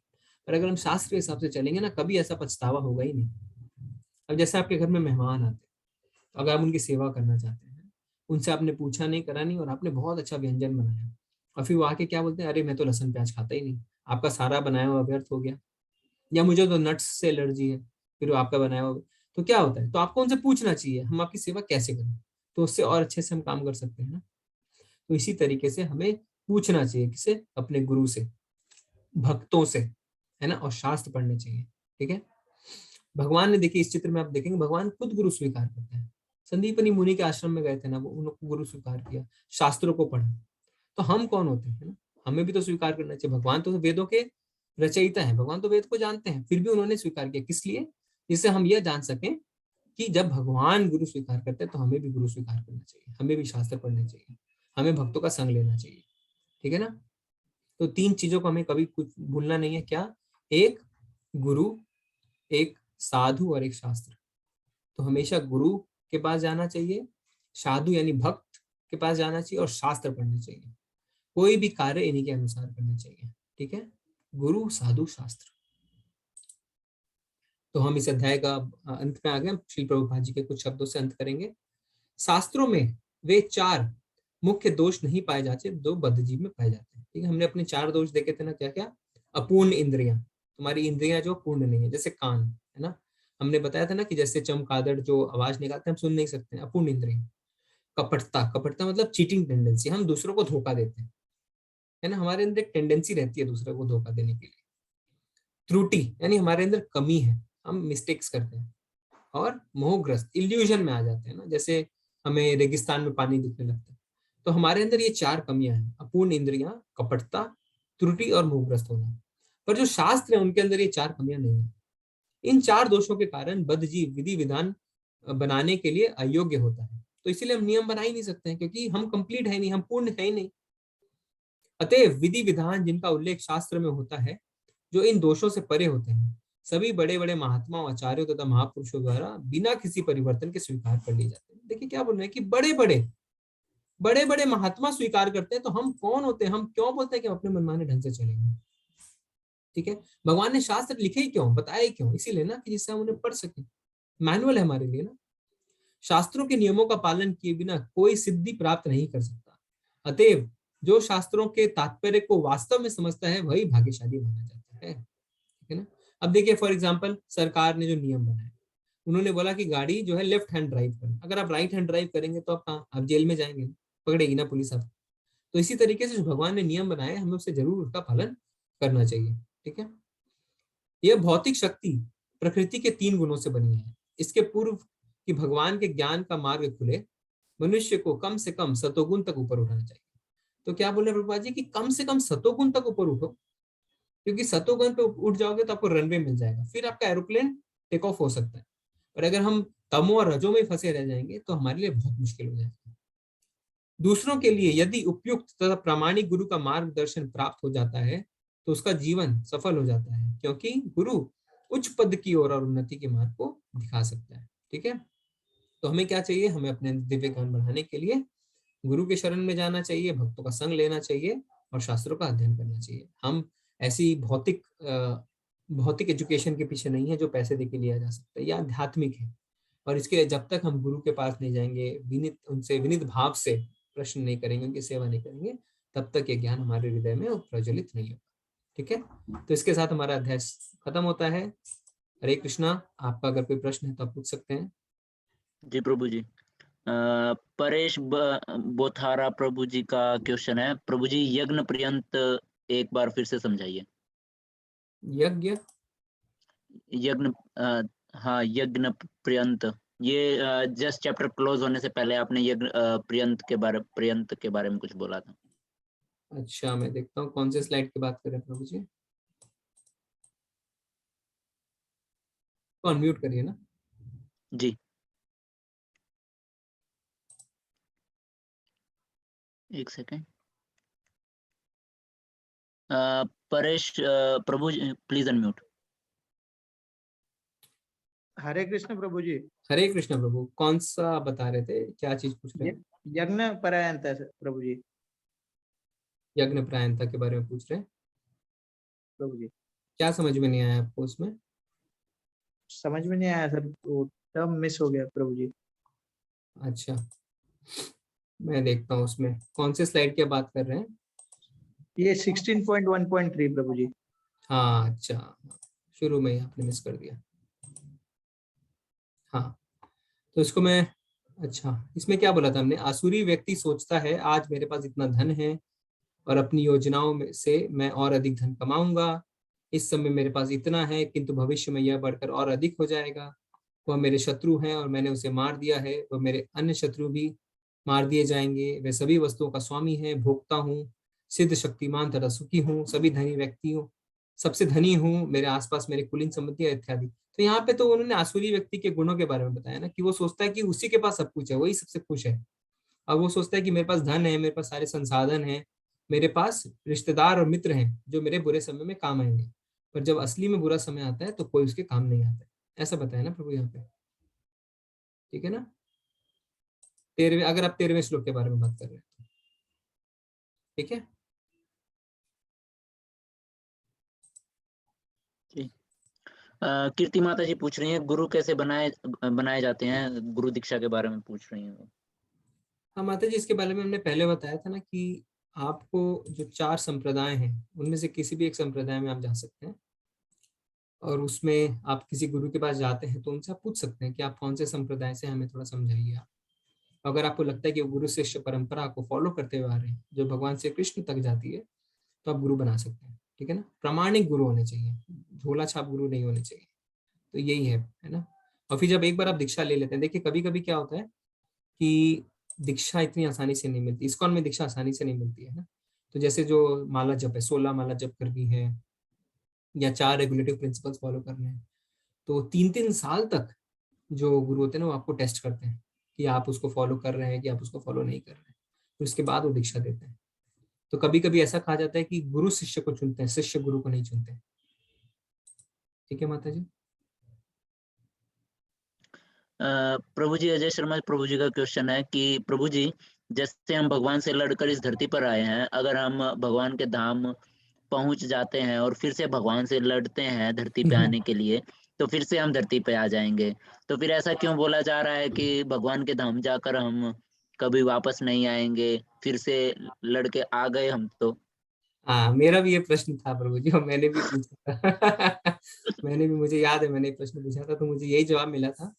पर अगर हम शास्त्र के हिसाब से चलेंगे ना, कभी ऐसा पछतावा होगा ही नहीं। अब जैसे आपके घर में मेहमान आते हैं, अगर आप उनकी सेवा करना चाहते हैं, उनसे आपने पूछा नहीं करा नहीं और आपने बहुत अच्छा व्यंजन बनाया, और फिर वो आके क्या बोलते हैं, अरे मैं तो लहसुन प्याज खाता ही नहीं, आपका सारा बनाया हुआ व्यर्थ हो गया, या मुझे तो नट्स से एलर्जी है, फिर वो आपका बनाया हुआ। तो क्या होता है, तो आपको उनसे पूछना चाहिए हम आपकी सेवा कैसे करें, तो उससे और अच्छे से हम काम कर सकते हैं ना। तो इसी तरीके से हमें पूछना चाहिए, किसे, अपने गुरु से, भक्तों से, है ना, और शास्त्र पढ़ने चाहिए। ठीक है, भगवान ने, देखिए इस चित्र में आप देखेंगे भगवान खुद गुरु स्वीकार करते हैं। संदीपनी मुनि के आश्रम में गए थे ना, वो उनको गुरु स्वीकार किया, शास्त्रों को पढ़ा। तो हम कौन होते हैं ना, हमें भी तो स्वीकार करना चाहिए। भगवान तो वेदों के रचयिता है, भगवान तो वेद को जानते हैं, फिर भी उन्होंने स्वीकार किया, किस लिए, जिससे हम यह जान सकें कि जब भगवान गुरु स्वीकार करते हैं तो हमें भी गुरु स्वीकार करना चाहिए, हमें भी शास्त्र पढ़ने चाहिए, हमें भक्तों का संग लेना चाहिए। ठीक है ना, तो तीन चीजों को हमें कभी कुछ भूलना नहीं है, क्या, एक गुरु, एक साधु और एक शास्त्र। तो हमेशा गुरु के पास जाना चाहिए, साधु यानी भक्त के पास जाना चाहिए, और शास्त्र पढ़ने चाहिए। कोई भी कार्य इन्हीं के अनुसार करना चाहिए। ठीक है, गुरु साधु शास्त्र। तो हम इस अध्याय का अंत में आ गए, श्री प्रभुपाद जी के कुछ शब्दों से अंत करेंगे। शास्त्रों में वे चार मुख्य दोष नहीं पाए जाते जो बद्धजीव में पाए जाते हैं। ठीक है, हमने अपने चार दोष देखे थे ना, क्या क्या, अपूर्ण इंद्रियां, तुम्हारी इंद्रियां जो पूर्ण नहीं है, जैसे कान, है ना, हमने बताया था ना कि जैसे चमगादड़ जो आवाज निकालते हैं हम सुन नहीं सकते, अपूर्ण इंद्रिय। कपटता, कपटता मतलब चीटिंग टेंडेंसी, हम दूसरों को धोखा देते हैं, है ना, हमारे अंदर एक टेंडेंसी रहती है दूसरों को धोखा देने के लिए। त्रुटि यानी हमारे अंदर कमी है, हम मिस्टेक्स करते हैं। और मोहग्रस्त, इल्यूजन में आ जाते हैं ना, जैसे हमें रेगिस्तान में पानी दिखने लगता है। तो हमारे अंदर ये चार कमियां हैं, अपूर्ण इंद्रियां, कपटता, त्रुटि और मोहग्रस्त होना। पर जो शास्त्र है उनके अंदर ये चार कमियां नहीं है। इन चार दोषों के कारण बद्धजीव विधि विधान बनाने के लिए अयोग्य होता है। तो इसीलिए हम नियम बना ही नहीं सकते हैं, क्योंकि हम कंप्लीट है नहीं, हम पूर्ण है ही नहीं। अतएव विधि विधान जिनका उल्लेख शास्त्र में होता है, जो इन दोषों से परे होते हैं, सभी बड़े बड़े महात्माओं, आचार्यों तथा महापुरुषों द्वारा बिना किसी परिवर्तन के स्वीकार कर लिए जाते हैं। देखिए क्या बोल रहे हैं कि बड़े बड़े महात्मा स्वीकार करते हैं, तो हम कौन होते हैं, हम क्यों बोलते हैं कि हम अपने मनमाने ढंग से चलेंगे। ठीक है, भगवान ने शास्त्र लिखे ही क्यों, बताए क्यों, इसीलिए ना कि जिससे हम उन्हें पढ़ सके, मैनुअल है हमारे लिए ना। शास्त्रों के नियमों का पालन किए बिना कोई सिद्धि प्राप्त नहीं कर सकता। अतएव जो शास्त्रों के तात्पर्य को वास्तव में समझता है वही भाग्यशाली माना जाता है। ठीक है ना, अब देखिए फॉर एग्जांपल सरकार ने जो नियम बनाए, उन्होंने बोला कि गाड़ी जो है लेफ्ट हैंड ड्राइव करें, अगर आप राइट हैंड ड्राइव करेंगे तो आप कहाँ, आप जेल में जाएंगे, पकड़ेगी ना पुलिस आप। तो इसी तरीके से जो भगवान ने नियम बनाए हमें उससे जरूर उसका पालन करना चाहिए। ठीक है, यह भौतिक शक्ति प्रकृति के तीन गुणों से बनी है। इसके पूर्व कि भगवान के ज्ञान का मार्ग खुले, मनुष्य को कम से कम सतोगुण तक ऊपर उठाना चाहिए। तो क्या बोले प्रभुपाद जी कि कम से कम सतोगुण तक ऊपर उठो, क्योंकि सतोगुण पे उठ जाओगे तो आपको रनवे मिल जाएगा, फिर आपका एरोप्लेन टेक ऑफ हो सकता है। और अगर हम तमो और रजो में फंसे रह जाएंगे तो हमारे लिए बहुत मुश्किल हो जाएगा। दूसरों के लिए यदि उपयुक्त तथा प्रामाणिक गुरु का मार्गदर्शन प्राप्त हो जाता है तो उसका जीवन सफल हो जाता है, क्योंकि गुरु उच्च पद की ओर और उन्नति के मार्ग को दिखा सकता है। ठीक है, तो हमें क्या चाहिए, हमें अपने दिव्य ज्ञान बढ़ाने के लिए गुरु के शरण में जाना चाहिए, भक्तों का संग लेना चाहिए और शास्त्रों का अध्ययन करना चाहिए। हम ऐसी भौतिक एजुकेशन के पीछे नहीं है जो पैसे दे के लिया जा सकता है, या आध्यात्मिक है। और इसके लिए जब तक हम गुरु के पास नहीं जाएंगे, उनसे विनीत भाव से प्रश्न नहीं करेंगे, उनकी सेवा नहीं करेंगे, तब तक ये ज्ञान हमारे हृदय में प्रज्वलित नहीं होगा। ठीक है, तो इसके साथ हमारा अध्याय खत्म होता है। हरे कृष्णा। आपका अगर कोई प्रश्न है तो आप पूछ सकते हैं।
जी प्रभु जी, परेश बोथारा प्रभु जी का क्वेश्चन है, प्रभु जी यज्ञ पर्यंत एक बार फिर से समझाइए।
यज्ञ
यज्ञ हाँ, यज्ञ पर्यंत, ये जस्ट चैप्टर क्लोज होने से पहले आपने यज्ञ पर्यंत के बारे में कुछ बोला था।
अच्छा, मैं देखता हूँ कौन से स्लाइड की बात कर रहे हैं प्रभु जी। तो अनम्यूट करिए ना।
जी, एक second. Paresh Prabhu ji please unmute.
Hare Krishna Prabhu ji.
Hare Krishna Prabhu, कौन सा बता रहे थे, क्या चीज पूछ रहे हैं?
यज्ञ पर्यंत प्रभु जी।
यज्ञ प्रायणता के बारे में पूछ रहे हैं
प्रभु जी।
क्या समझ में नहीं आया आपको उसमें?
समझ में नहीं आया सर, वो टर्म मिस हो गया प्रभु जी।
अच्छा, मैं देखता हूँ उसमें कौन से स्लाइड की बात कर रहे हैं।
ये 16.1.3 प्रभु जी।
हाँ अच्छा, शुरू में ही आपने मिस कर दिया। हाँ, तो इसको मैं, अच्छा इसमें क्या बोला था हमने? आसुरी व्यक्ति सोचता है आज मेरे पास इतना धन है और अपनी योजनाओं में से मैं और अधिक धन कमाऊंगा। इस समय मेरे पास इतना है, किंतु भविष्य में यह बढ़कर और अधिक हो जाएगा। वह मेरे शत्रु हैं और मैंने उसे मार दिया है, वह मेरे अन्य शत्रु भी मार दिए जाएंगे। वे सभी वस्तुओं का स्वामी है, भोगता हूँ, सिद्ध शक्तिमान तथा सुखी हूँ, सभी धनी व्यक्तियों सबसे धनी हूँ, मेरे आसपास मेरे कुलीन संबंधी इत्यादि। तो यहाँ पे तो उन्होंने आसुरी व्यक्ति के गुणों के बारे में बताया ना, कि वो सोचता है कि उसी के पास सब कुछ है, वही सबसे खुश है। अब वो सोचता है कि मेरे पास धन है, मेरे पास सारे संसाधन हैं, मेरे पास रिश्तेदार और मित्र हैं जो मेरे बुरे समय में काम आएंगे। पर जब असली में बुरा समय आता है तो कोई उसके काम नहीं आता है। ऐसा बताया ना प्रभु यहाँ पे। ठीक है ना? 13वें, अगर आप 13वें श्लोक के बारे में बात कर रहे हैं तो ठीक है।
कीर्ति माता जी पूछ रही हैं, गुरु कैसे बनाए जाते हैं, गुरु दीक्षा के बारे में पूछ रही हैं।
हाँ माता जी, इसके बारे में हमने पहले बताया था ना कि आपको जो 4 संप्रदाय हैं उनमें से किसी भी एक संप्रदाय में आप जा सकते हैं, और उसमें आप किसी गुरु के पास जाते हैं तो उनसे आप पूछ सकते हैं कि आप कौन से संप्रदाय से, हमें थोड़ा समझाइए आप। अगर आपको लगता है कि वो गुरु शिष्य परंपरा को फॉलो करते हुए आ रहे हैं जो भगवान श्री कृष्ण तक जाती है, तो आप गुरु बना सकते हैं। ठीक है ना? प्रामाणिक गुरु होने चाहिए, झोला छाप गुरु नहीं होने चाहिए। तो यही है ना? और फिर जब एक बार आप दीक्षा ले लेते हैं, देखिए कभी कभी क्या होता है कि दीक्षा इतनी आसानी से नहीं मिलती, इस्कॉन में दीक्षा आसानी से नहीं मिलती है ना। तो जैसे जो माला जप है, 16 माला जप करनी है या 4 रेगुलेटिव प्रिंसिपल्स फॉलो करने हैं, तो 3-3 साल तक जो गुरु होते हैं ना वो आपको टेस्ट करते हैं कि आप उसको फॉलो कर रहे हैं कि आप उसको फॉलो नहीं कर रहे हैं। तो उसके बाद वो दीक्षा देते हैं। तो कभी कभी ऐसा कहा जाता है कि गुरु शिष्य को चुनते हैं, शिष्य गुरु को नहीं चुनते। ठीक है माता जी।
प्रभु जी, अजय शर्मा प्रभु जी का क्वेश्चन है कि प्रभु जी, जैसे हम भगवान से लड़कर इस धरती पर आए हैं, अगर हम भगवान के धाम पहुंच जाते हैं और फिर से भगवान से लड़ते हैं धरती पे आने के लिए, तो फिर से हम धरती पे आ जाएंगे। तो फिर ऐसा क्यों बोला जा रहा है कि भगवान के धाम जाकर हम कभी वापस नहीं आएंगे, फिर से लड़के आ गए हम तो?
हाँ, मेरा भी ये प्रश्न था प्रभु जी, और मैंने भी पूछा था मैंने भी, मुझे याद है मैंने प्रश्न पूछा था, तो मुझे यही जवाब मिला था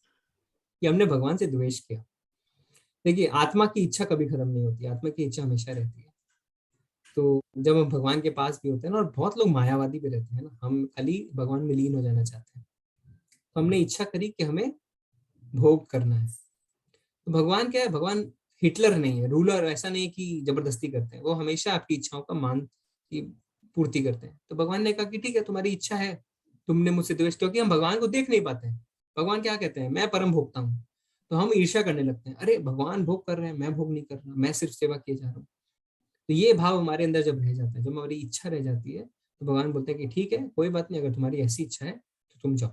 कि हमने भगवान से द्वेष किया। देखिए, आत्मा की इच्छा कभी खत्म नहीं होती, आत्मा की इच्छा हमेशा रहती है। तो जब हम भगवान के पास भी होते हैं ना, और बहुत लोग मायावादी भी रहते हैं ना, हम खाली भगवान में लीन हो जाना चाहते हैं, तो हमने इच्छा करी कि हमें भोग करना है। तो भगवान क्या है? भगवान हिटलर नहीं है, रूलर ऐसा नहीं कि जबरदस्ती करते हैं, वो हमेशा आपकी इच्छाओं का मान की पूर्ति करते हैं। तो भगवान ने कहा कि ठीक है, तुम्हारी इच्छा है, तुमने मुझसे द्वेष, क्योंकि हम भगवान को देख नहीं पाते हैं। भगवान क्या कहते हैं? मैं परम भोगता हूँ। तो हम ईर्ष्या करने लगते हैं, अरे भगवान भोग कर रहे हैं, मैं भोग नहीं कर रहा, मैं सिर्फ सेवा किए जा रहा हूँ। तो ये भाव हमारे अंदर जब रह जाता है, जब हमारी इच्छा रह जाती है, तो भगवान बोलते हैं कि ठीक है, कोई बात नहीं, अगर तुम्हारी ऐसी इच्छा है तो तुम जाओ।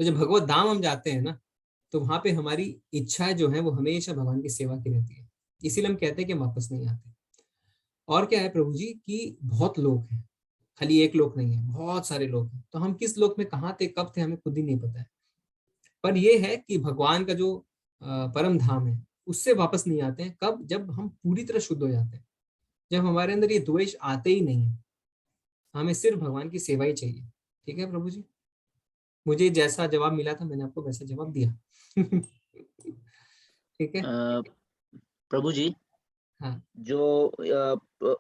तो जब भगवत धाम हम जाते हैं ना, तो वहां पे हमारी इच्छाएं जो है वो हमेशा भगवान की सेवा की रहती है। इसीलिए हम कहते हैं कि हम वापस नहीं आते। और क्या है प्रभु जी कि बहुत लोग हैं, खाली एक लोक नहीं है, बहुत सारे लोग हैं। तो हम किस लोक में कहाँ थे, कब थे, हमें खुद ही नहीं पता है। पर यह है कि भगवान का जो परम धाम है उससे वापस नहीं आते हैं। कब? जब हम पूरी तरह शुद्ध हो जाते हैं, जब हमारे अंदर ये द्वेष आते ही नहीं है, हमें सिर्फ भगवान की सेवा ही चाहिए। ठीक है प्रभु जी, मुझे जैसा जवाब मिला था मैंने आपको वैसा जवाब दिया। ठीक है।
प्रभु जी,
हाँ
जो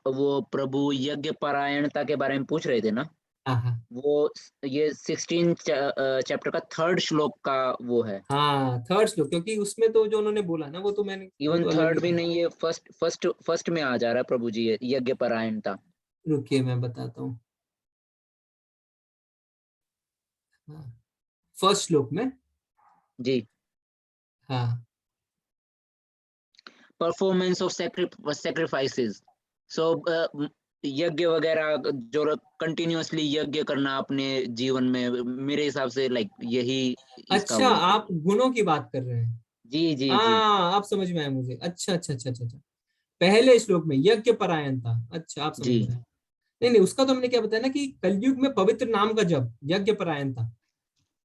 वो प्रभु यज्ञ परायणता के बारे में पूछ रहे थे ना,
हाँ हाँ
वो ये 16 चैप्टर का 3rd श्लोक का वो है।
हाँ, थर्ड श्लोक, क्योंकि उसमें तो जो उन्होंने बोला ना वो तो मैंने, वो
इवन
तो अलग ही
3rd भी
था।
नहीं, ये फर्स्ट में आ जा रहा है प्रभु जी, ये यज्ञ परायणता।
रुकिए मैं बताता हूँ। हाँ, फर्स्ट श्लोक में।
जी,
हाँ
परफॉर्मेंस ऑफ सेक्रीफाइसेस। सो यज्ञ वगैरह जो कंटिन्यूअसली यज्ञ करना अपने जीवन में, मेरे हिसाब से लाइक यही इसका
अच्छा,
वो है।
आप गुणों की बात कर रहे हैं।
जी जी जी
हाँ, आप समझ में आया मुझे। अच्छा अच्छा अच्छा अच्छा अच्छा, पहले श्लोक में यज्ञ परायण था। अच्छा, आप समझ
जी
में आया। नहीं नहीं, उसका तो हमने क्या बताया ना कि कलयुग में पवित्र नाम का जप यज्ञ परायण था।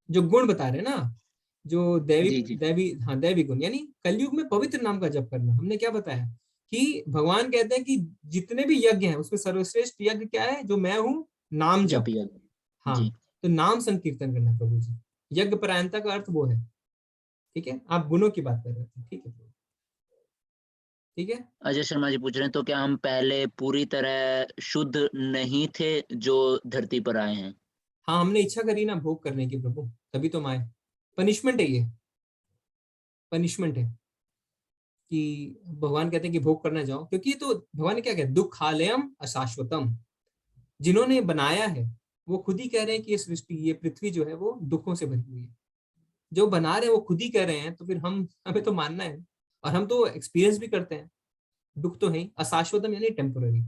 जो गुण बता रहे हैं ना, जो दैवी
जी जी
दैवी, हाँ दैवी गुण, यानी कलयुग में पवित्र नाम का जप करना। हमने क्या बताया कि भगवान कहते हैं कि जितने भी यज्ञ हैं उसमें सर्वश्रेष्ठ यज्ञ क्या है? जो मैं हूँ, नाम
जप
जप।
यज्ञ।
हाँ,
जी,
तो नाम संकीर्तन करना प्रभु जी, यज्ञ परायणता का अर्थ वो है। ठीक है, आप गुणों की बात कर रहे थे। ठीक है प्रभु, ठीक है।
अजय शर्मा जी पूछ रहे हैं, तो क्या हम पहले पूरी तरह शुद्ध नहीं थे जो धरती पर आए हैं?
हाँ, हमने इच्छा करी ना भोग करने की प्रभु, तभी तो हम आए। पनिशमेंट है ये, पनिशमेंट है कि भगवान कहते हैं कि भोग करना जाओ, क्योंकि ये तो भगवान ने क्या कहते, दुखालयम अशाश्वतम। जिन्होंने बनाया है वो खुद ही कह रहे हैं कि ये सृष्टि, ये पृथ्वी जो है वो दुखों से भरी हुई है। जो बना रहे हैं वो खुद ही कह रहे हैं, तो फिर हमें तो मानना है। और हम तो एक्सपीरियंस भी करते हैं, दुख तो है ही। अशाश्वतम यानी टेम्पोररी।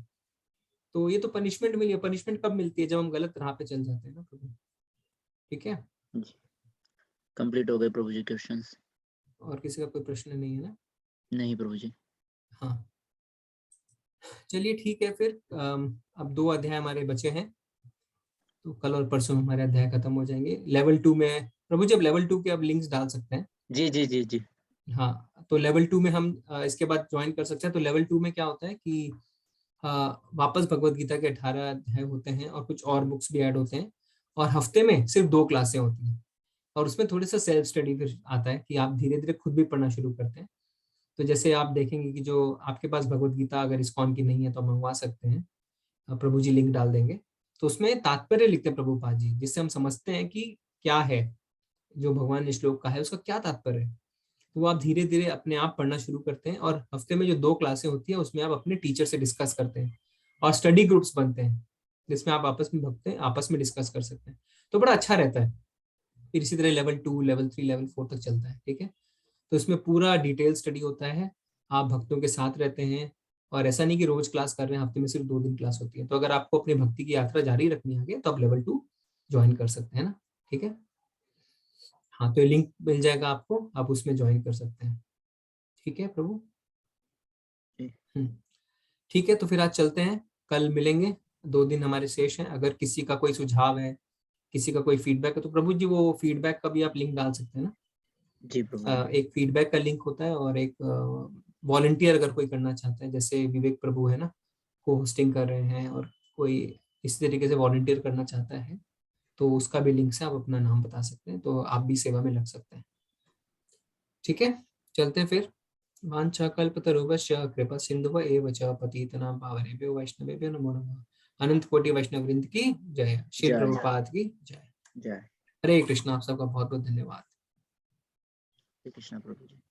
तो ये तो पनिशमेंट मिली है। पनिशमेंट कब मिलती है? जब हम गलत राह पे चल जाते हैं ना प्रभु। ठीक है।
जी, कंप्लीट हो गए प्रभु जी क्वेश्चंस?
और किसी का कोई प्रश्न नहीं है ना?
नहीं प्रभु जी।
हाँ, चलिए ठीक है फिर। अब 2 अध्याय हमारे बचे हैं, तो कल और परसों में हमारे अध्याय खत्म हो जाएंगे। लेवल 2 में प्रभु जी, अब लेवल 2 के अब लिंक्स डाल सकते हैं।
जी जी जी जी।
हाँ, तो लेवल 2 में हम इसके बाद ज्वाइन कर सकते हैं। तो लेवल 2 में क्या होता है कि वापस भगवत गीता के 18 अध्याय होते हैं और कुछ और बुक्स भी ऐड होते हैं। और हफ्ते में सिर्फ 2 क्लासें होती हैं। और उसमें थोड़ा सा सेल्फ स्टडी फिर आता है कि आप धीरे धीरे खुद भी पढ़ना शुरू करते हैं। तो जैसे आप देखेंगे कि जो आपके पास भगवत गीता अगर इस्कॉन की नहीं है तो मंगवा सकते हैं। प्रभु जी लिंक डाल देंगे। तो उसमें तात्पर्य लिखते हैं प्रभुपाद जी, जिससे हम समझते हैं कि क्या है जो भगवान ने श्लोक का है, उसका क्या तात्पर्य है। तो वो आप धीरे धीरे अपने आप पढ़ना शुरू करते हैं। और हफ्ते में जो 2 क्लासें होती हैं उसमें आप अपने टीचर से डिस्कस करते हैं। और स्टडी ग्रुप्स बनते हैं जिसमें आप आपस में भगते हैं, आपस में डिस्कस कर सकते हैं। तो बड़ा अच्छा रहता है। फिर इसी तरह लेवल 2, लेवल 3, लेवल 4 तक चलता है। ठीक है। तो इसमें पूरा डिटेल स्टडी होता है। आप भक्तों के साथ रहते हैं। और ऐसा नहीं कि रोज क्लास कर रहे हैं, हफ्ते में सिर्फ 2 दिन क्लास होती है। तो अगर आपको अपनी भक्ति की यात्रा जारी रखनी है आगे, तो आप लेवल 2 ज्वाइन कर सकते हैं ना। ठीक है। हाँ, तो ये लिंक मिल जाएगा आपको, आप उसमें ज्वाइन कर सकते हैं। ठीक है प्रभु।
जी।
हम्म, ठीक है, तो फिर आज चलते हैं, कल मिलेंगे। 2 दिन हमारे शेष हैं। अगर किसी का कोई सुझाव है, किसी का कोई फीडबैक है, तो प्रभु जी वो फीडबैक का भी आप लिंक डाल सकते हैं ना।
जी प्रभु जी।
एक फीडबैक का लिंक होता है और एक वॉलंटियर अगर कोई करना चाहता है, जैसे विवेक प्रभु है ना, को होस्टिंग कर रहे हैं, और कोई इस तरीके से वॉलंटियर करना चाहता है, तो उसका भी लिंक से आप अपना नाम बता सकते हैं, तो आप भी सेवा में लग सकते हैं। ठीक है, चलते हैं फिर। वाञ्छा कल्पतरुभ्यश्च कृपा सिन्धुव एव च पतितनां पावनेभ्यो वैष्णवेभ्यो नमो नमः। अनंत कोटि वैष्णव वृंद की जय। श्री
जय
प्रभुपाद की जय।
जय।
हरे कृष्णा। आप सबका बहुत बहुत धन्यवाद।
श्री कृष्ण प्रभु जी।